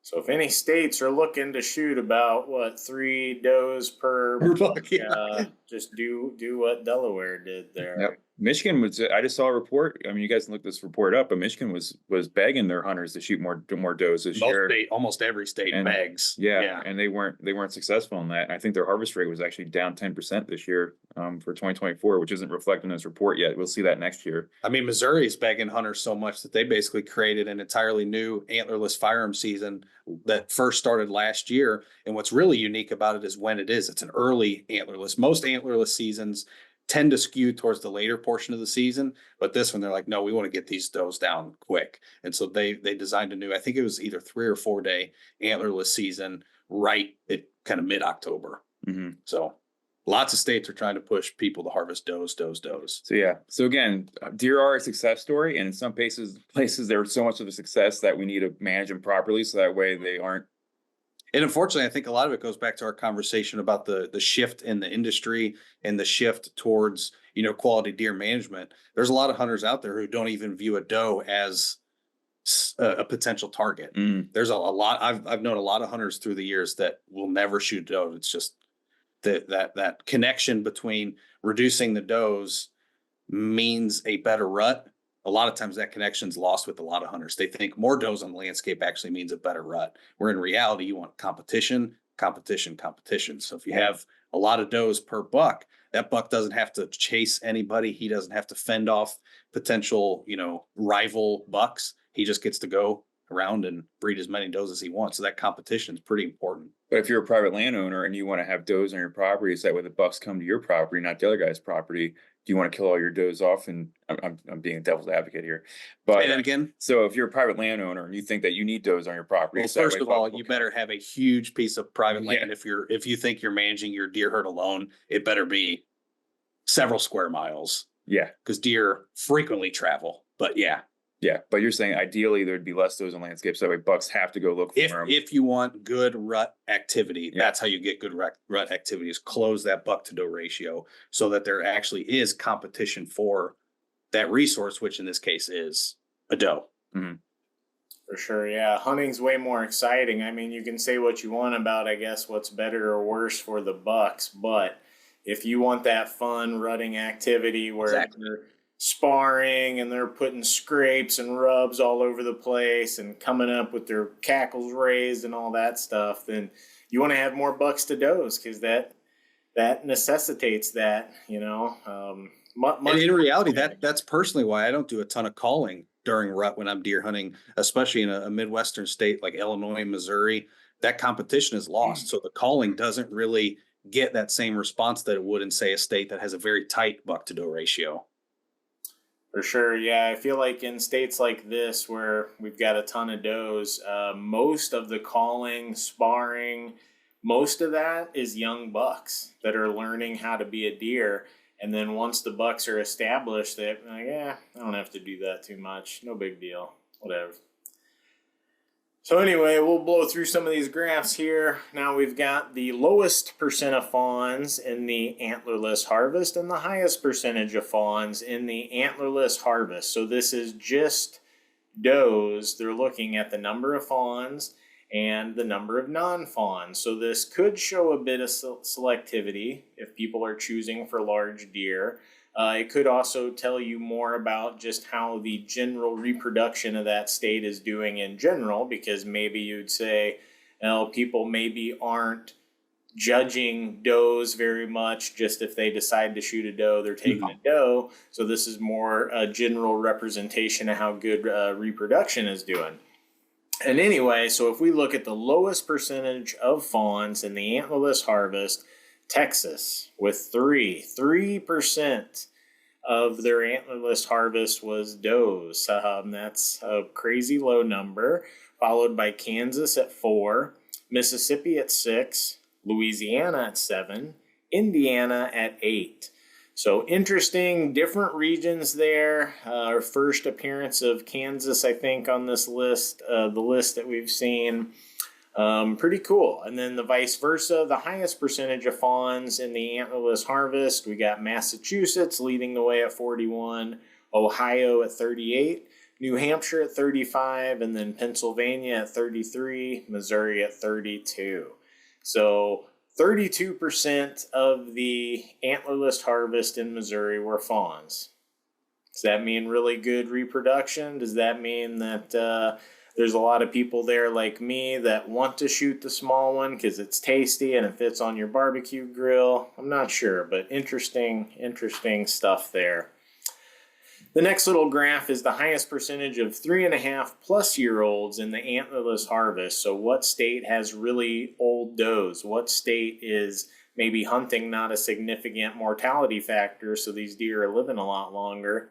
So if any states are looking to shoot about 3 does per buck, just do what Delaware did there. Yep. Michigan was. I just saw a report. I mean, you guys can look this report up, but Michigan was begging their hunters to shoot more does this year. Almost every state begs. Yeah, and they weren't successful in that. And I think their harvest rate was actually down 10% this year for 2024, which isn't reflected in this report yet. We'll see that next year. I mean, Missouri is begging hunters so much that they basically created an entirely new antlerless firearm season that first started last year. And what's really unique about it is when it is. It's an early antlerless. Most antlerless seasons tend to skew towards the later portion of the season, but this one they're like, no, we want to get these does down quick, and so they designed a new, I think it was either 3 or 4 day antlerless season right at kind of mid-October. Mm-hmm. So lots of states are trying to push people to harvest does. So yeah, so again, deer are a success story, and in some places they're so much of a success that we need to manage them properly so that way they aren't. And unfortunately, I think a lot of it goes back to our conversation about the shift in the industry and the shift towards, quality deer management. There's a lot of hunters out there who don't even view a doe as a potential target. There's a lot. I've known a lot of hunters through the years that will never shoot a doe. It's just that connection between reducing the does means a better rut. A lot of times that connection's lost with a lot of hunters. They think more does on the landscape actually means a better rut, where in reality you want competition. So if you have a lot of does per buck, that buck doesn't have to chase anybody. He doesn't have to fend off potential, rival bucks. He just gets to go around and breed as many does as he wants. So that competition is pretty important. But if you're a private landowner and you want to have does on your property, so that way the bucks come to your property, not the other guy's property, do you want to kill all your does off? And I'm being a devil's advocate here. But and again, so if you're a private landowner and you think that you need does on your property, well, first of all, you better have a huge piece of private land. If you think you're managing your deer herd alone, it better be several square miles. Yeah, because deer frequently travel. But yeah, but you're saying ideally there'd be less does on landscapes, so that way bucks have to go look for them. If you want good rut activity, that's how you get good rut activity, is close that buck to doe ratio so that there actually is competition for that resource, which in this case is a doe. Mm-hmm. For sure, yeah. Hunting's way more exciting. I mean, you can say what you want about, I guess, what's better or worse for the bucks, but if you want that fun rutting activity where they're sparring and they're putting scrapes and rubs all over the place and coming up with their cackles raised and all that stuff, then you want to have more bucks to does, because that necessitates that, and in reality, that's personally why I don't do a ton of calling during rut when I'm deer hunting, especially in a Midwestern state like Illinois, Missouri. That competition is lost. So the calling doesn't really get that same response that it would in, say, a state that has a very tight buck to doe ratio. For sure, yeah. I feel like in states like this where we've got a ton of does, most of the calling, sparring, most of that is young bucks that are learning how to be a deer. And then once the bucks are established, they're like, I don't have to do that too much. No big deal. Whatever. So anyway, we'll blow through some of these graphs here. Now we've got the lowest percent of fawns in the antlerless harvest and the highest percentage of fawns in the antlerless harvest. So this is just does. They're looking at the number of fawns and the number of non-fawns. So this could show a bit of selectivity if people are choosing for large deer. It could also tell you more about just how the general reproduction of that state is doing in general, because maybe you'd say, people maybe aren't judging does very much. Just if they decide to shoot a doe, they're taking a doe. So this is more a general representation of how good reproduction is doing. And anyway, so if we look at the lowest percentage of fawns in the antlerless harvest, Texas with 3% of their antlerless harvest was does. That's a crazy low number, followed by Kansas at 4, Mississippi at 6, Louisiana at 7, Indiana at 8. So interesting, different regions there. Our first appearance of Kansas, I think, on this list, the list that we've seen. Pretty cool. And then the vice versa, the highest percentage of fawns in the antlerless harvest, we got Massachusetts leading the way at 41, Ohio at 38, New Hampshire at 35, and then Pennsylvania at 33, Missouri at 32. So 32% of the antlerless harvest in Missouri were fawns. Does that mean really good reproduction? Does that mean that there's a lot of people there like me that want to shoot the small one because it's tasty and it fits on your barbecue grill? I'm not sure, but interesting stuff there. The next little graph is the highest percentage of 3.5+ year olds in the antlerless harvest. So what state has really old does? What state is maybe hunting not a significant mortality factor, so these deer are living a lot longer?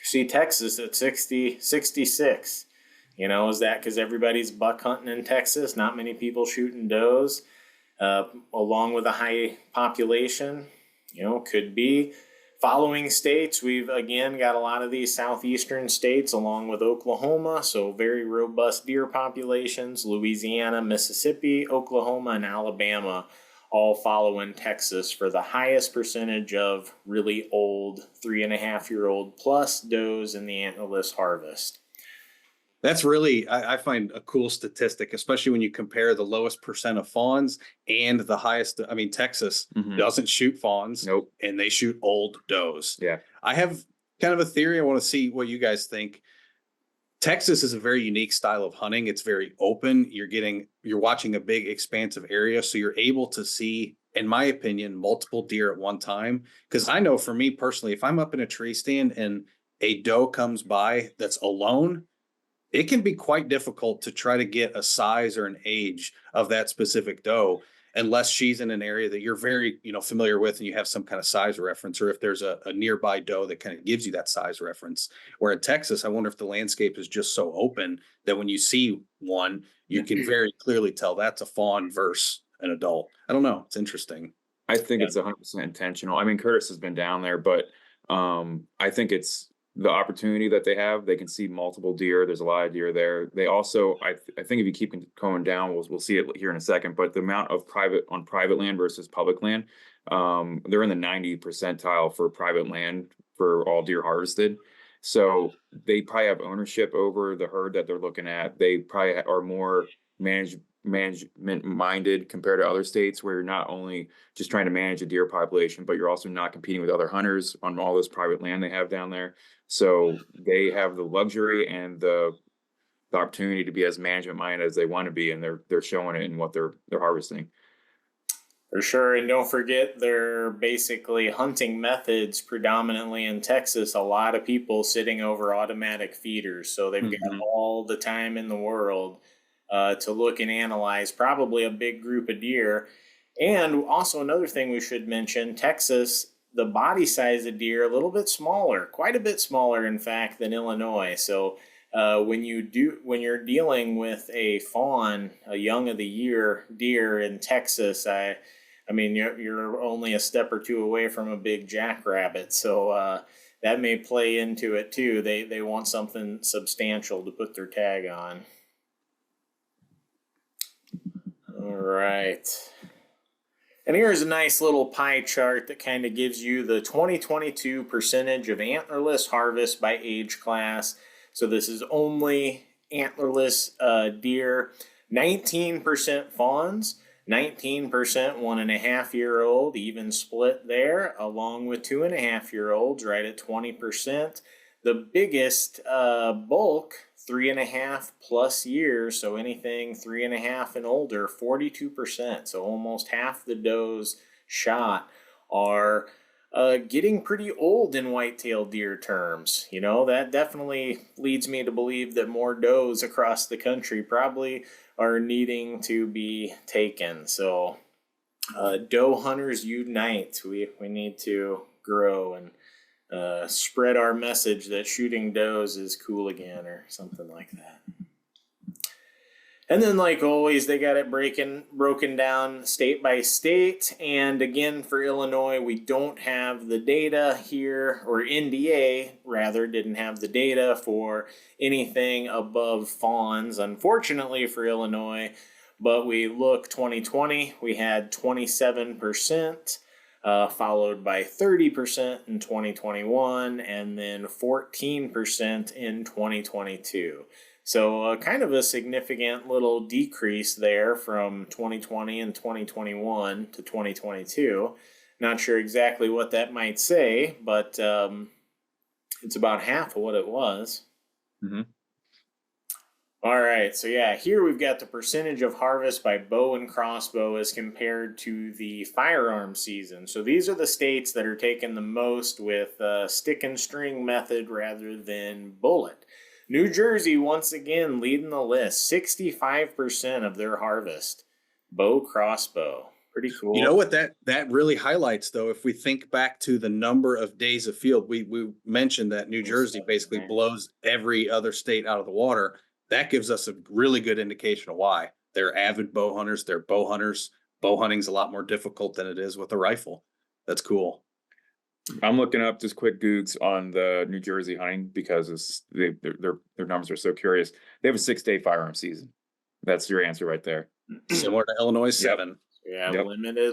See Texas at 66. You know, is that because everybody's buck hunting in Texas? Not many people shooting does, along with a high population? You know, could be. Following states, we've again got a lot of these southeastern states along with Oklahoma, so very robust deer populations. Louisiana, Mississippi, Oklahoma, and Alabama all following Texas for the highest percentage of really old 3.5-year-old plus does in the antlerless harvest. That's really, I find a cool statistic, especially when you compare the lowest percent of fawns and the highest. I mean, Texas doesn't shoot fawns. Nope. And they shoot old does. Yeah. I have kind of a theory. I want to see what you guys think. Texas is a very unique style of hunting. It's very open. You're watching a big expansive area. So you're able to see, in my opinion, multiple deer at one time. Because I know for me personally, if I'm up in a tree stand and a doe comes by that's alone, it can be quite difficult to try to get a size or an age of that specific doe unless she's in an area that you're very, familiar with and you have some kind of size reference, or if there's a nearby doe that kind of gives you that size reference. Where in Texas, I wonder if the landscape is just so open that when you see one, you can very clearly tell that's a fawn versus an adult. I don't know. It's interesting. I think it's 100% intentional. I mean, Curtis has been down there, but I think it's the opportunity that they have. They can see multiple deer. There's a lot of deer there. They also, I think if you keep going down, we'll see it here in a second, but the amount of private land versus public land, they're in the 90th percentile for private land for all deer harvested. So they probably have ownership over the herd that they're looking at. They probably are more management minded compared to other states where you're not only just trying to manage a deer population, but you're also not competing with other hunters on all this private land they have down there. So they have the luxury and the opportunity to be as management minded as they want to be, and they're showing it in what they're harvesting. For sure. And don't forget their basically hunting methods predominantly in Texas. A lot of people sitting over automatic feeders. So they've got all the time in the world to look and analyze probably a big group of deer. And also another thing we should mention, Texas, the body size of deer a little bit smaller, quite a bit smaller, in fact, than Illinois. So when you're dealing with a fawn, a young of the year deer in Texas, I mean, you're only a step or two away from a big jackrabbit. So that may play into it too. They want something substantial to put their tag on. All right. And here's a nice little pie chart that kind of gives you the 2022 percentage of antlerless harvest by age class. So this is only antlerless deer. 19% fawns, 19% 1.5-year-old, even split there, along with 2.5-year-olds right at 20%. The biggest bulk, 3.5+ years, so anything 3.5 and older, 42%. So almost half the does shot are getting pretty old in whitetail deer terms. You know, that definitely leads me to believe that more does across the country probably are needing to be taken. So doe hunters unite. We need to grow and spread our message that shooting does is cool again, or something like that. And then, like always, they got it broken down state by state. And again, for Illinois, we don't have the data here, or NDA rather didn't have the data for anything above fawns, unfortunately for Illinois. But we look 2020, we had 27%, followed by 30% in 2021, and then 14% in 2022. So kind of a significant little decrease there from 2020 and 2021 to 2022. Not sure exactly what that might say, but it's about half of what it was. Mm-hmm. All right, so yeah, here we've got the percentage of harvest by bow and crossbow as compared to the firearm season. So these are the states that are taking the most with stick and string method rather than bullet. New Jersey, once again, leading the list. 65% of their harvest, bow, crossbow. Pretty cool. You know what that really highlights, though, if we think back to the number of days of field, we mentioned that New Jersey basically blows every other state out of the water. That gives us a really good indication of why. They're avid bow hunters. They're bow hunters. Bow hunting's a lot more difficult than it is with a rifle. That's cool. I'm looking up just quick googs on the New Jersey hunting because their numbers are so curious. They have a 6-day firearm season. That's your answer right there. Similar to Illinois 7. Yeah, Yep.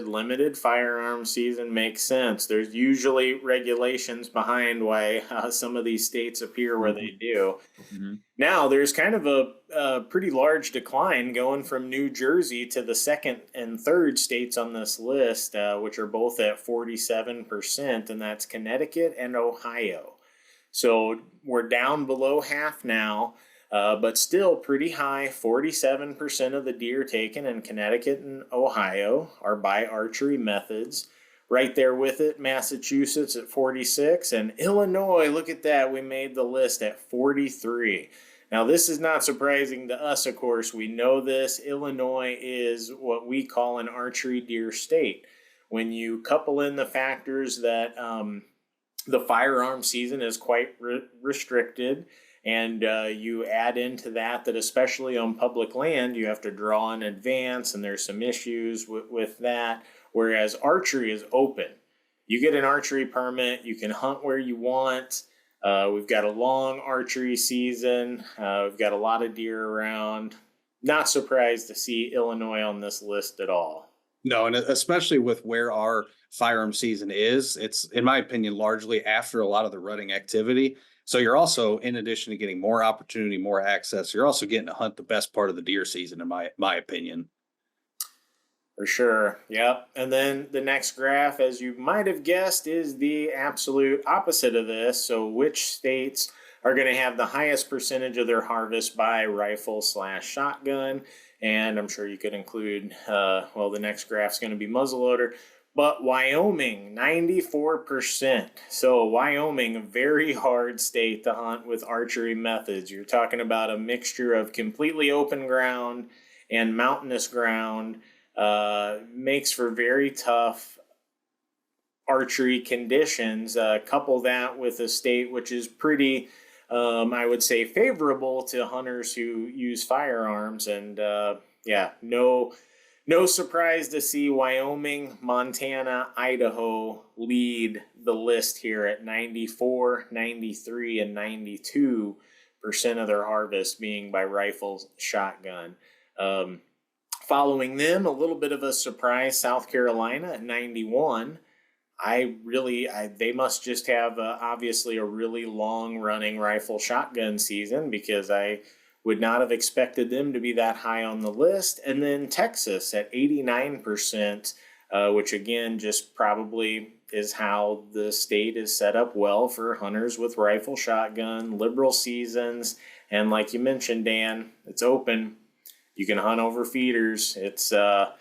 limited firearm season makes sense. There's usually regulations behind why some of these states appear where they do. Mm-hmm. Now, there's kind of a pretty large decline going from New Jersey to the second and third states on this list, which are both at 47%, and that's Connecticut and Ohio. So we're down below half now. But still pretty high. 47% of the deer taken in Connecticut and Ohio are by archery methods. Right there with it, Massachusetts at 46, and Illinois, look at that, we made the list at 43. Now, this is not surprising to us, of course. We know this. Illinois is what we call an archery deer state. When you couple in the factors that the firearm season is quite restricted, and you add into that especially on public land, you have to draw in advance, and there's some issues with that, whereas archery is open. You get an archery permit, you can hunt where you want. We've got a long archery season. We've got a lot of deer around. Not surprised to see Illinois on this list at all. No, and especially with where our firearm season is, it's, in my opinion, largely after a lot of the rutting activity. So you're also, in addition to getting more opportunity, more access, you're also getting to hunt the best part of the deer season, in my opinion. For sure. Yep. And then the next graph, as you might have guessed, is the absolute opposite of this. So which states are going to have the highest percentage of their harvest by rifle/shotgun? And I'm sure you could include, the next graph is going to be muzzleloader. But Wyoming, 94%. So Wyoming, a very hard state to hunt with archery methods. You're talking about a mixture of completely open ground and mountainous ground. Makes for very tough archery conditions. Couple that with a state which is pretty, I would say, favorable to hunters who use firearms. And no surprise to see Wyoming, Montana, Idaho lead the list here at 94, 93, and 92% of their harvest being by rifle shotgun. Following them, a little bit of a surprise, South Carolina at 91. They must just have obviously a really long running rifle shotgun season, because I would not have expected them to be that high on the list. And then Texas at 89%, which again just probably is how the state is set up well for hunters with rifle shotgun, liberal seasons, and like you mentioned, Dan, it's open. You can hunt over feeders. It's a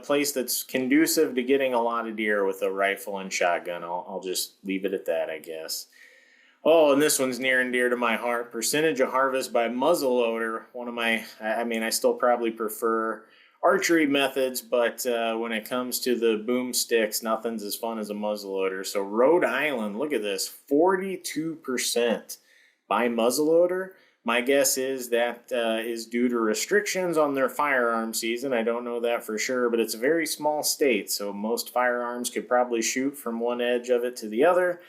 place that's conducive to getting a lot of deer with a rifle and shotgun. I'll just leave it at that, I guess. Oh, and this one's near and dear to my heart. Percentage of harvest by muzzleloader. I still probably prefer archery methods, but when it comes to the boomsticks, nothing's as fun as a muzzleloader. So Rhode Island, look at this, 42% by muzzleloader. My guess is that is due to restrictions on their firearm season. I don't know that for sure, but it's a very small state, so most firearms could probably shoot from one edge of it to the other.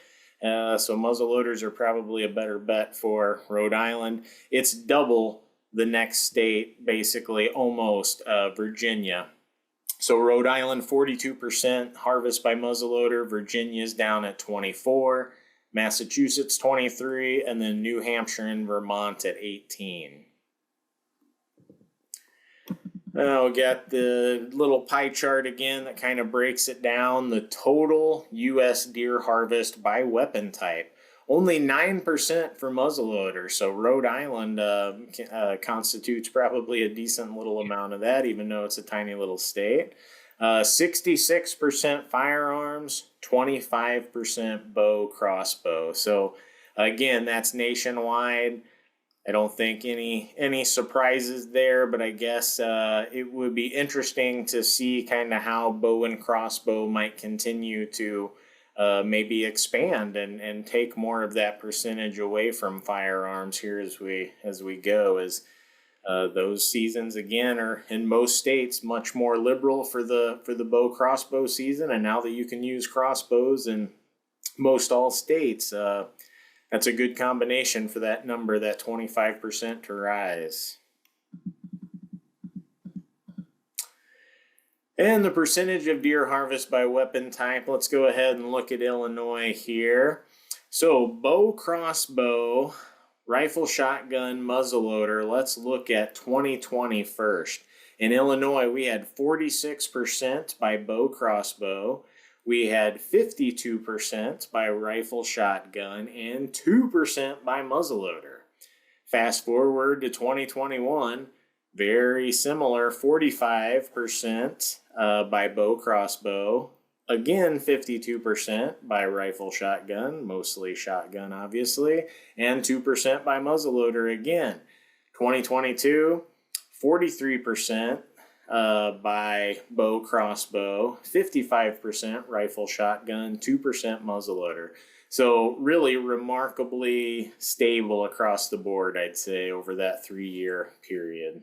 So muzzleloaders are probably a better bet for Rhode Island. It's double the next state, basically, almost, Virginia. So Rhode Island, 42% harvest by muzzleloader. Virginia's down at 24%. Massachusetts 23, and then New Hampshire and Vermont at 18. Now we got the little pie chart again that kind of breaks it down. The total U.S. deer harvest by weapon type. Only 9% for muzzleloader. So Rhode Island constitutes probably a decent little amount of that, even though it's a tiny little state. 66% firearms, 25% bow, crossbow. So again, that's nationwide. I don't think any surprises there, but I guess it would be interesting to see kind of how bow and crossbow might continue to maybe expand and take more of that percentage away from firearms here as we go. As those seasons again are in most states much more liberal for the bow crossbow season, and now that you can use crossbows in most all states, that's a good combination for that number, that 25% to rise. And the percentage of deer harvest by weapon type. Let's go ahead and look at Illinois here. So bow, crossbow, rifle, shotgun, muzzleloader. Let's look at 2020 first. In Illinois, we had 46% by bow, crossbow. We had 52% by rifle, shotgun, and 2% by muzzleloader. Fast forward to 2021, very similar, 45% by bow, crossbow. Again, 52% by rifle, shotgun, mostly shotgun, obviously, and 2% by muzzleloader again. 2022, 43% by bow, crossbow, 55% rifle, shotgun, 2% muzzleloader. So really remarkably stable across the board, I'd say, over that 3-year period.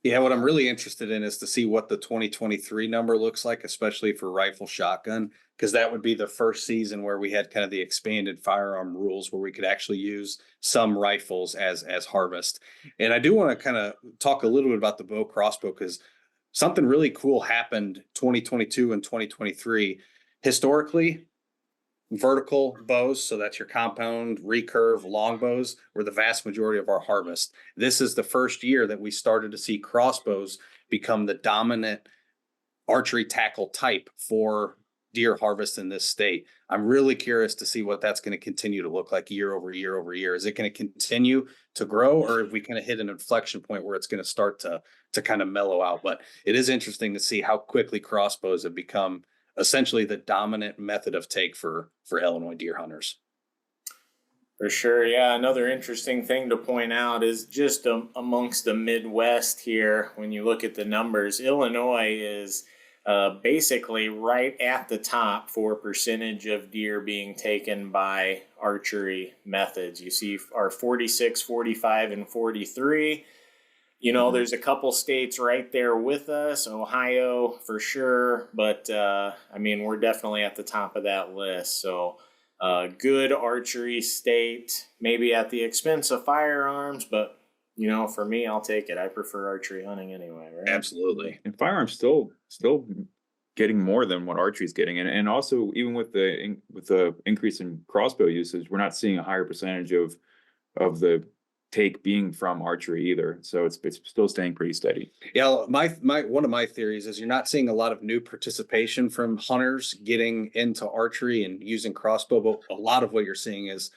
Yeah, what I'm really interested in is to see what the 2023 number looks like, especially for rifle shotgun, because that would be the first season where we had kind of the expanded firearm rules where we could actually use some rifles as harvest. And I do want to kind of talk a little bit about the bow crossbow, because something really cool happened 2022 and 2023. Historically, vertical bows, so that's your compound, recurve, long bows, were the vast majority of our harvest. This is the first year that we started to see crossbows become the dominant archery tackle type for deer harvest in this state. I'm really curious to see what that's going to continue to look like year over year over year. Is it going to continue to grow, or if we kind of hit an inflection point where it's going to start to kind of mellow out? But it is interesting to see how quickly crossbows have become essentially the dominant method of take for Illinois deer hunters. For sure, yeah. Another interesting thing to point out is just amongst the Midwest here, when you look at the numbers, Illinois is basically right at the top for percentage of deer being taken by archery methods. You see our 46, 45, and 43. You know, there's a couple states right there with us, Ohio for sure, but we're definitely at the top of that list. So good archery state, maybe at the expense of firearms, but for me, I'll take it. I prefer archery hunting anyway, right? Absolutely. And firearms still getting more than what archery is getting, and also even with the increase in crossbow usage, we're not seeing a higher percentage of the take being from archery either. So it's still staying pretty steady. Yeah, my one of my theories is you're not seeing a lot of new participation from hunters getting into archery and using crossbow, but a lot of what you're seeing is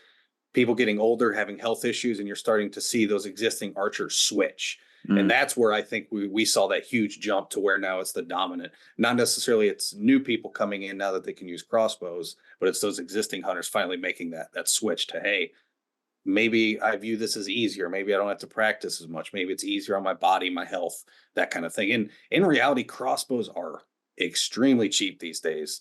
people getting older, having health issues, and you're starting to see those existing archers switch. And that's where I think we saw that huge jump to where now it's the dominant. Not necessarily it's new people coming in now that they can use crossbows, but it's those existing hunters finally making that switch to, hey, maybe I view this as easier. Maybe I don't have to practice as much. Maybe it's easier on my body, my health, that kind of thing. And in reality, crossbows are extremely cheap these days.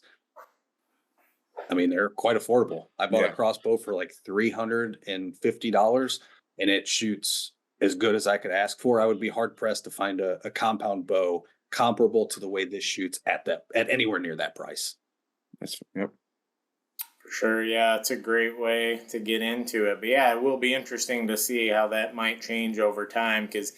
I mean, they're quite affordable. I bought a crossbow for like $350 and it shoots as good as I could ask for. I would be hard pressed to find a compound bow comparable to the way this shoots at anywhere near that price. Yep. For sure. Yeah, it's a great way to get into it. But yeah, it will be interesting to see how that might change over time, because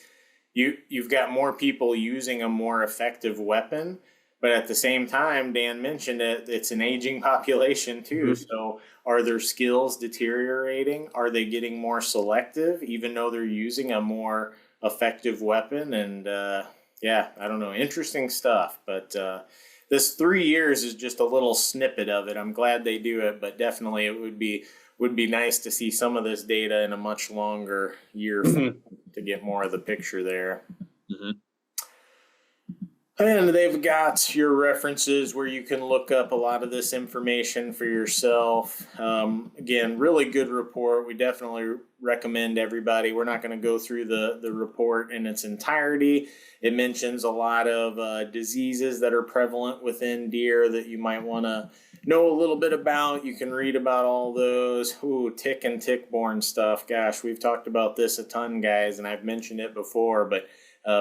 you've got more people using a more effective weapon. But at the same time, Dan mentioned it, it's an aging population too. So are their skills deteriorating? Are they getting more selective, even though they're using a more effective weapon? And yeah, I don't know. Interesting stuff. But this 3 years is just a little snippet of it. I'm glad they do it, but definitely it would be nice to see some of this data in a much longer year to get more of the picture there. And they've got your references where you can look up a lot of this information for yourself. Again, really good report. We definitely recommend everybody. We're not going to go through the report in its entirety. It mentions a lot of diseases that are prevalent within deer that you might want to know a little bit about. You can read about all those. Tick and tick-borne stuff. Gosh, we've talked about this a ton, guys, and I've mentioned it before, but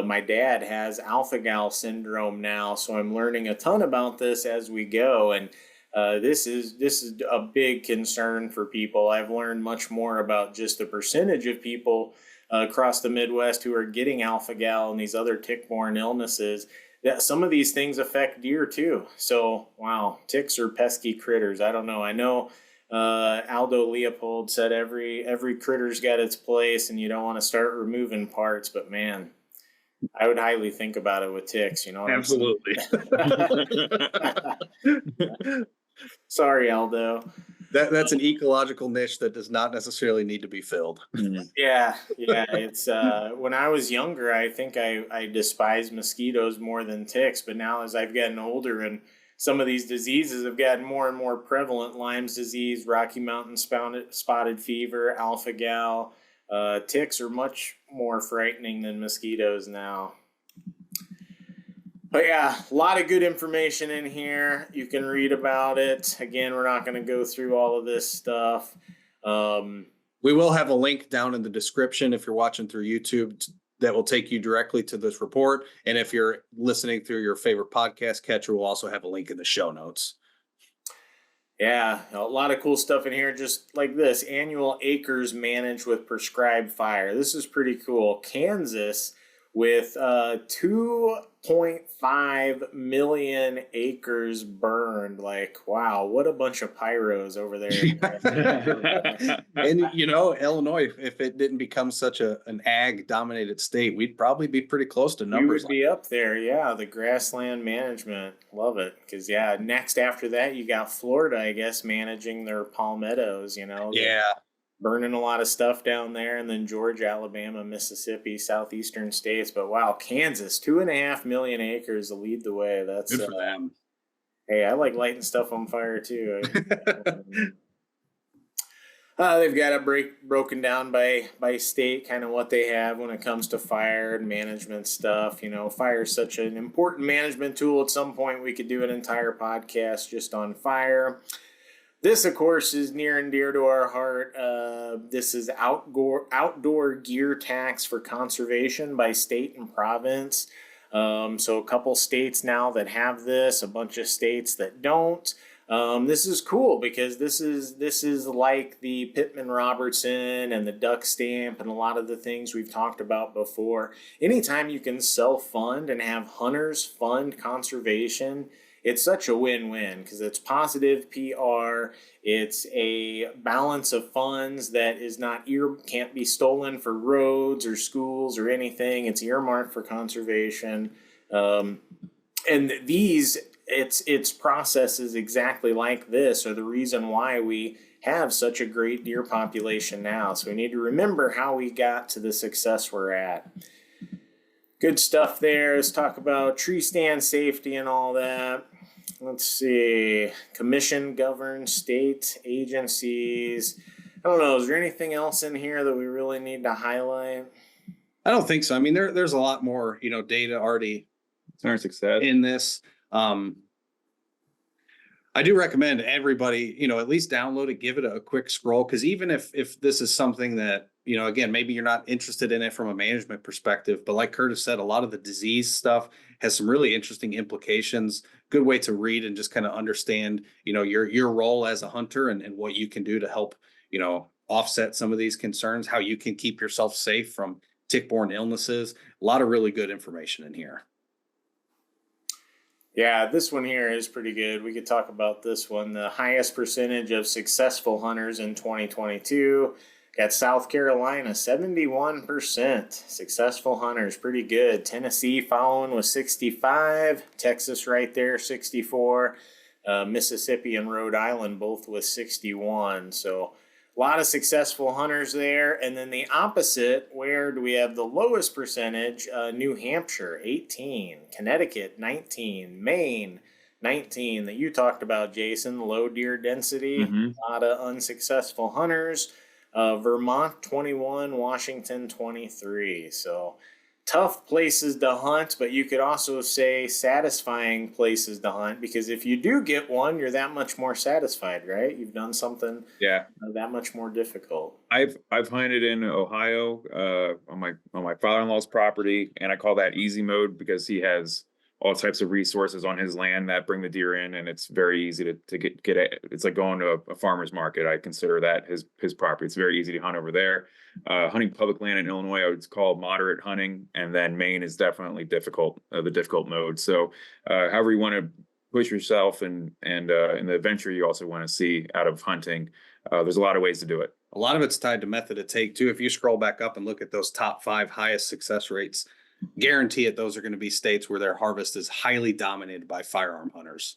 my dad has alpha-gal syndrome now, so I'm learning a ton about this as we go, and this is a big concern for people. I've learned much more about just the percentage of people across the Midwest who are getting alpha-gal and these other tick-borne illnesses. That some of these things affect deer too. So, wow, ticks are pesky critters. I don't know. I know Aldo Leopold said every critter's got its place, and you don't want to start removing parts, but man, I would highly think about it with ticks, you know. Absolutely. Sorry, Aldo. That's an ecological niche that does not necessarily need to be filled. Yeah. It's when I was younger, I think I despised mosquitoes more than ticks, but now as I've gotten older and some of these diseases have gotten more and more prevalent, Lyme's disease, Rocky Mountain spotted fever, alpha-gal, ticks are much more frightening than mosquitoes now. But yeah, a lot of good information in here. You can read about it. Again, we're not going to go through all of this stuff. We will have a link down in the description if you're watching through YouTube that will take you directly to this report. And if you're listening through your favorite podcast catcher, we'll also have a link in the show notes. Yeah, a lot of cool stuff in here, just like this. Annual acres managed with prescribed fire. This is pretty cool. Kansas with 2.5 million acres burned. Like, wow, what a bunch of pyros over there. And, you know, Illinois, if it didn't become such an ag-dominated state, we'd probably be pretty close to numbers. We would be up there, yeah, the grassland management. Love it. Because, yeah, next after that, you got Florida, I guess, managing their palmettos, you know. Yeah. Burning a lot of stuff down there, and then Georgia, Alabama, Mississippi, southeastern states. But wow, Kansas, 2.5 million acres to lead the way. That's good for them. Hey, I like lighting stuff on fire too. They've got it broken down by state, kind of what they have when it comes to fire and management stuff. You know, fire is such an important management tool. At some point, we could do an entire podcast just on fire. This, of course, is near and dear to our heart. This is outdoor gear tax for conservation by state and province. So a couple states now that have this, a bunch of states that don't. This is cool because this is like the Pittman-Robertson and the duck stamp and a lot of the things we've talked about before. Anytime you can self-fund and have hunters fund conservation it's such a win-win because it's positive PR. It's a balance of funds that is not can't be stolen for roads or schools or anything. It's earmarked for conservation. And its processes exactly like this are the reason why we have such a great deer population now. So we need to remember how we got to the success we're at. Good stuff there. Let's talk about tree stand safety and all that. Let's see. Commission governs state agencies. I don't know. Is there anything else in here that we really need to highlight? I don't think so. I mean, there's a lot more, data already success in this. I do recommend everybody, at least download it, give it a quick scroll. Because even if this is something that, again, maybe you're not interested in it from a management perspective, but like Curtis said, a lot of the disease stuff has some really interesting implications. Good way to read and just kind of understand, your role as a hunter and what you can do to help, offset some of these concerns, how you can keep yourself safe from tick-borne illnesses. A lot of really good information in here. Yeah, this one here is pretty good. We could talk about this one. The highest percentage of successful hunters in 2022. Got South Carolina, 71% successful hunters. Pretty good. Tennessee following with 65. Texas right there, 64. Mississippi and Rhode Island both with 61. So a lot of successful hunters there. And then the opposite, where do we have the lowest percentage? New Hampshire, 18. Connecticut, 19. Maine, 19. That you talked about, Jason, low deer density. A lot of unsuccessful hunters. Vermont, 21. Washington, 23. So tough places to hunt, but you could also say satisfying places to hunt, because if you do get one, you're that much more satisfied, right? You've done something that much more difficult. I've hunted in Ohio on my father-in-law's property, and I call that easy mode because he has all types of resources on his land that bring the deer in, and it's very easy to get it. It's like going to a farmer's market. I consider that his property. It's very easy to hunt over there. Hunting public land in Illinois, I would call moderate hunting, and then Maine is definitely difficult, the difficult mode. So however you want to push yourself and in the adventure you also want to see out of hunting, there's a lot of ways to do it. A lot of it's tied to method of take too. If you scroll back up and look at those top 5 highest success rates, guarantee it, those are going to be states where their harvest is highly dominated by firearm hunters.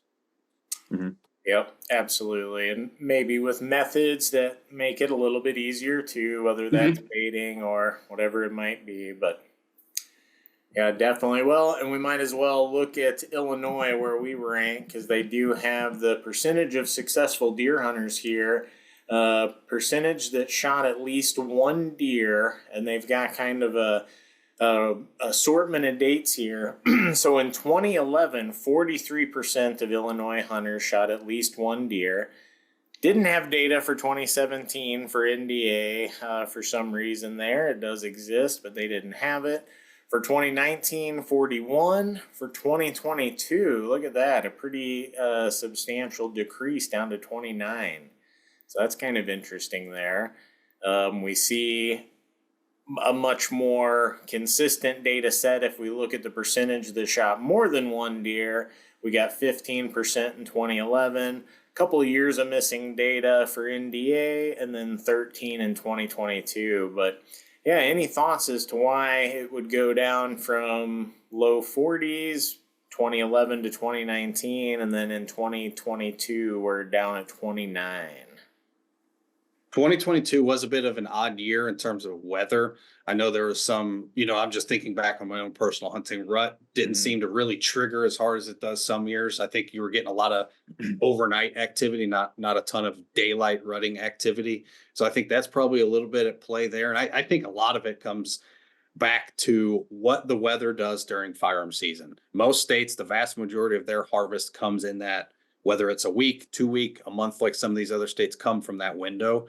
Mm-hmm. Yep, absolutely. And maybe with methods that make it a little bit easier too, whether that's baiting or whatever it might be. But yeah, definitely. Well, and we might as well look at Illinois where we rank, because they do have the percentage of successful deer hunters here. Percentage that shot at least one deer, and they've got kind of a assortment of dates here. So in 2011, 43% of Illinois hunters shot at least one deer. Didn't have data for 2017 for NDA for some reason there. It does exist, but they didn't have it. For 2019, 41. For 2022, look at that, a pretty substantial decrease down to 29. So that's kind of interesting there. We see a much more consistent data set. If we look at the percentage that shot more than one deer, we got 15% in 2011, a couple of years of missing data for NDA, and then 13 in 2022. But yeah, any thoughts as to why it would go down from low 40s, 2011 to 2019, and then in 2022, we're down at 29? 2022 was a bit of an odd year in terms of weather. I know there was some, I'm just thinking back on my own personal hunting. Rut didn't seem to really trigger as hard as it does some years. I think you were getting a lot of overnight activity, not a ton of daylight rutting activity. So I think that's probably a little bit at play there. And I think a lot of it comes back to what the weather does during firearm season. Most states, the vast majority of their harvest comes in that, whether it's a week, 2 week, a month, like some of these other states come from that window.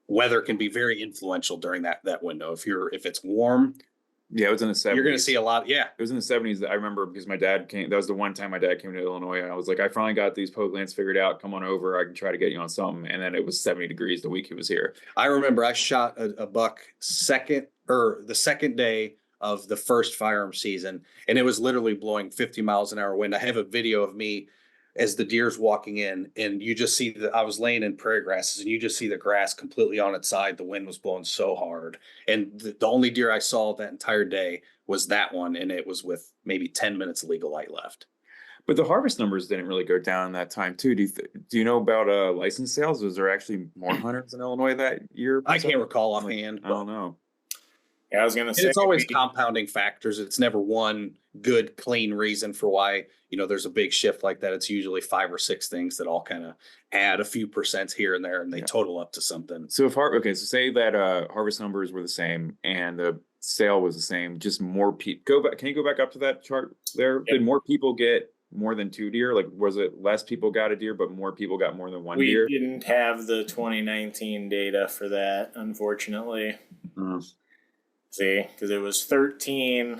Weather can be very influential during that window. If it's warm, it was in the 70s. You're going to see a lot. Yeah, it was in the 70s that I remember, because my dad came. That was the one time my dad came to Illinois, and I was like, I finally got these public lands figured out. Come on over. I can try to get you on something. And then it was 70 degrees the week he was here. I remember I shot a buck the second day of the first firearm season, and it was literally blowing 50 miles an hour wind. I have a video of me as the deer's walking in, and you just see I was laying in prairie grasses, and you just see the grass completely on its side. The wind was blowing so hard, and the only deer I saw that entire day was that one, and it was with maybe 10 minutes of legal light left. But the harvest numbers didn't really go down that time too. Do you know about license sales? Was there actually more hunters in Illinois that year? I can't recall offhand. I don't know. Yeah, I was gonna say It's always compounding factors. It's never one good, clean reason for why, there's a big shift like that. It's usually 5 or 6 things that all kind of add a few percents here and there, and they total up to something. So so say that harvest numbers were the same and the sale was the same, just more people go back. Can you go back up to that chart there? Yep. Did more people get more than 2 deer? Like, was it less people got a deer, but more people got more than one deer? We didn't have the 2019 data for that, unfortunately. See, because it was 13.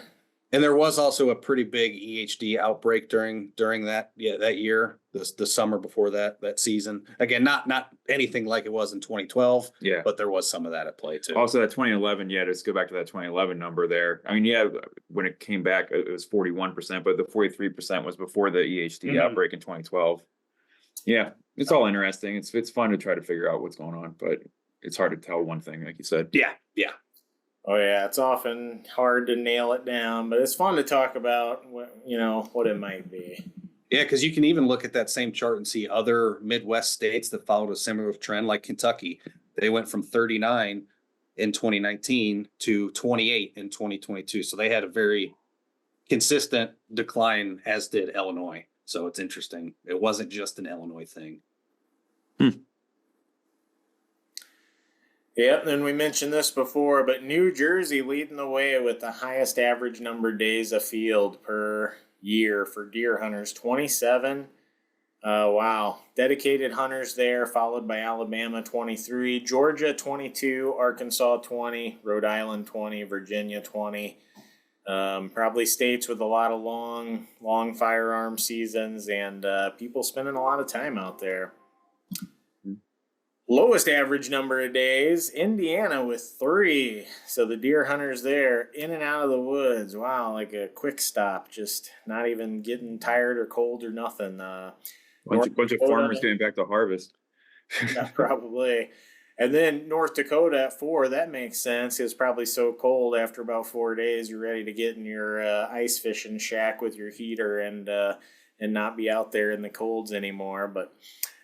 And there was also a pretty big EHD outbreak during that year, the summer before that season. Again, not anything like it was in 2012. Yeah, but there was some of that at play too. Also, that 2011. Yeah, let's go back to that 2011 number there. I mean, yeah, when it came back, it was 41%, but the 43% was before the EHD outbreak in 2012. Yeah, it's all interesting. It's fun to try to figure out what's going on, but it's hard to tell one thing, like you said. Yeah. Oh yeah, it's often hard to nail it down, but it's fun to talk about what it might be. Yeah, because you can even look at that same chart and see other Midwest states that followed a similar trend, like Kentucky. They went from 39 in 2019 to 28 in 2022. So they had a very consistent decline, as did Illinois. So it's interesting. It wasn't just an Illinois thing. Yep, and we mentioned this before, but New Jersey leading the way with the highest average number of days afield per year for deer hunters, 27. Wow. Dedicated hunters there, followed by Alabama, 23, Georgia, 22, Arkansas, 20, Rhode Island, 20, Virginia, 20. Probably states with a lot of long firearm seasons and people spending a lot of time out there. Lowest average number of days, Indiana with 3. So the deer hunters there, in and out of the woods. Wow, like a quick stop, just not even getting tired or cold or nothing. Bunch of farmers getting back to harvest. Yeah, probably. And then North Dakota at 4, that makes sense. It's probably so cold after about 4 days, you're ready to get in your ice fishing shack with your heater and not be out there in the colds anymore. But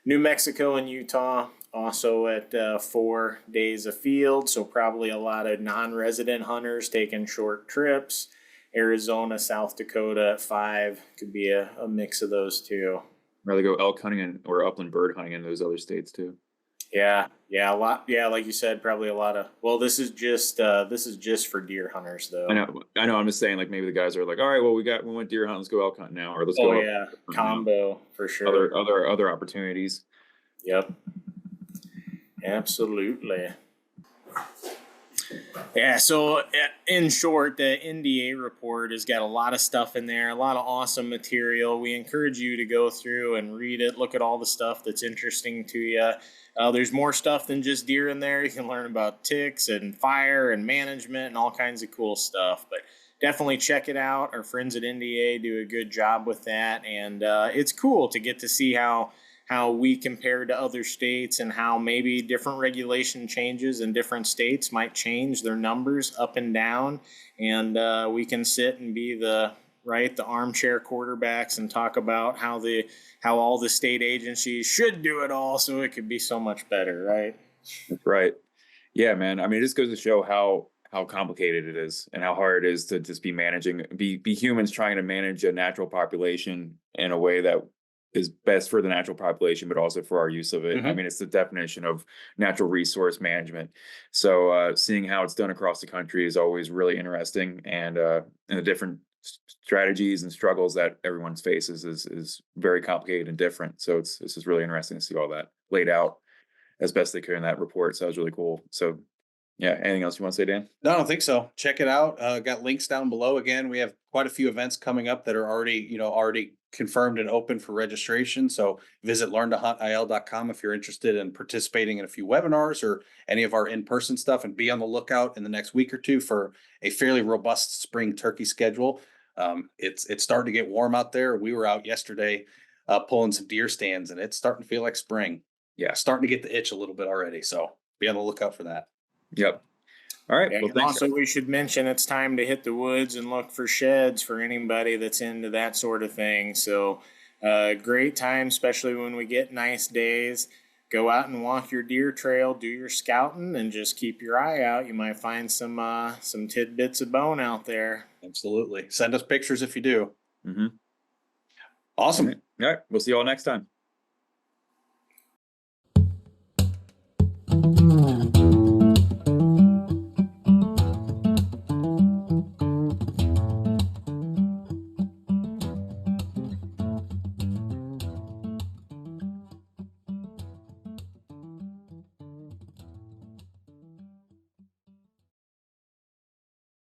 New Mexico and Utah also at 4 days afield, so probably a lot of non-resident hunters taking short trips. Arizona, South Dakota at 5, could be a mix of those two. Rather go elk hunting or upland bird hunting in those other states too. Yeah, a lot. Yeah, like you said, probably a lot of. Well, this is just for deer hunters, though. I know. I'm just saying, like maybe the guys are like, all right, well, we went deer hunting, let's go elk hunting now, or let's go. Oh yeah, combo for sure. Other opportunities. Yep. Absolutely. Yeah, so in short, the NDA report has got a lot of stuff in there, a lot of awesome material. We encourage you to go through and read it, look at all the stuff that's interesting to you. There's more stuff than just deer in there. You can learn about ticks and fire and management and all kinds of cool stuff. But definitely check it out. Our friends at NDA do a good job with that. And it's cool to get to see how we compare to other states and how maybe different regulation changes in different states might change their numbers up and down. And we can sit and be the armchair quarterbacks and talk about how all the state agencies should do it all so it could be so much better, right? That's right. Yeah, man. I mean, it just goes to show how complicated it is and how hard it is to just be humans trying to manage a natural population in a way that is best for the natural population, but also for our use of it. I mean, it's the definition of natural resource management. So seeing how it's done across the country is always really interesting, and the different strategies and struggles that everyone faces is very complicated and different. So it's just really interesting to see all that laid out as best they could in that report. So that was really cool. So Yeah. Anything else you want to say, Dan? No, I don't think so. Check it out. Got links down below. Again, we have quite a few events coming up that are already confirmed and open for registration. So visit learntohuntil.com if you're interested in participating in a few webinars or any of our in-person stuff, and be on the lookout in the next week or two for a fairly robust spring turkey schedule. It's starting to get warm out there. We were out yesterday pulling some deer stands, and it's starting to feel like spring. Yeah. Starting to get the itch a little bit already. So be on the lookout for that. Yep. All right. Yeah, Well, and thanks. also we should mention it's time to hit the woods and look for sheds for anybody that's into that sort of thing. So, great time, especially when we get nice days. Go out and walk your deer trail, do your scouting, and just keep your eye out. You might find some tidbits of bone out there. Absolutely. Send us pictures if you do. Mm-hmm. Awesome. All right. We'll see you all next time.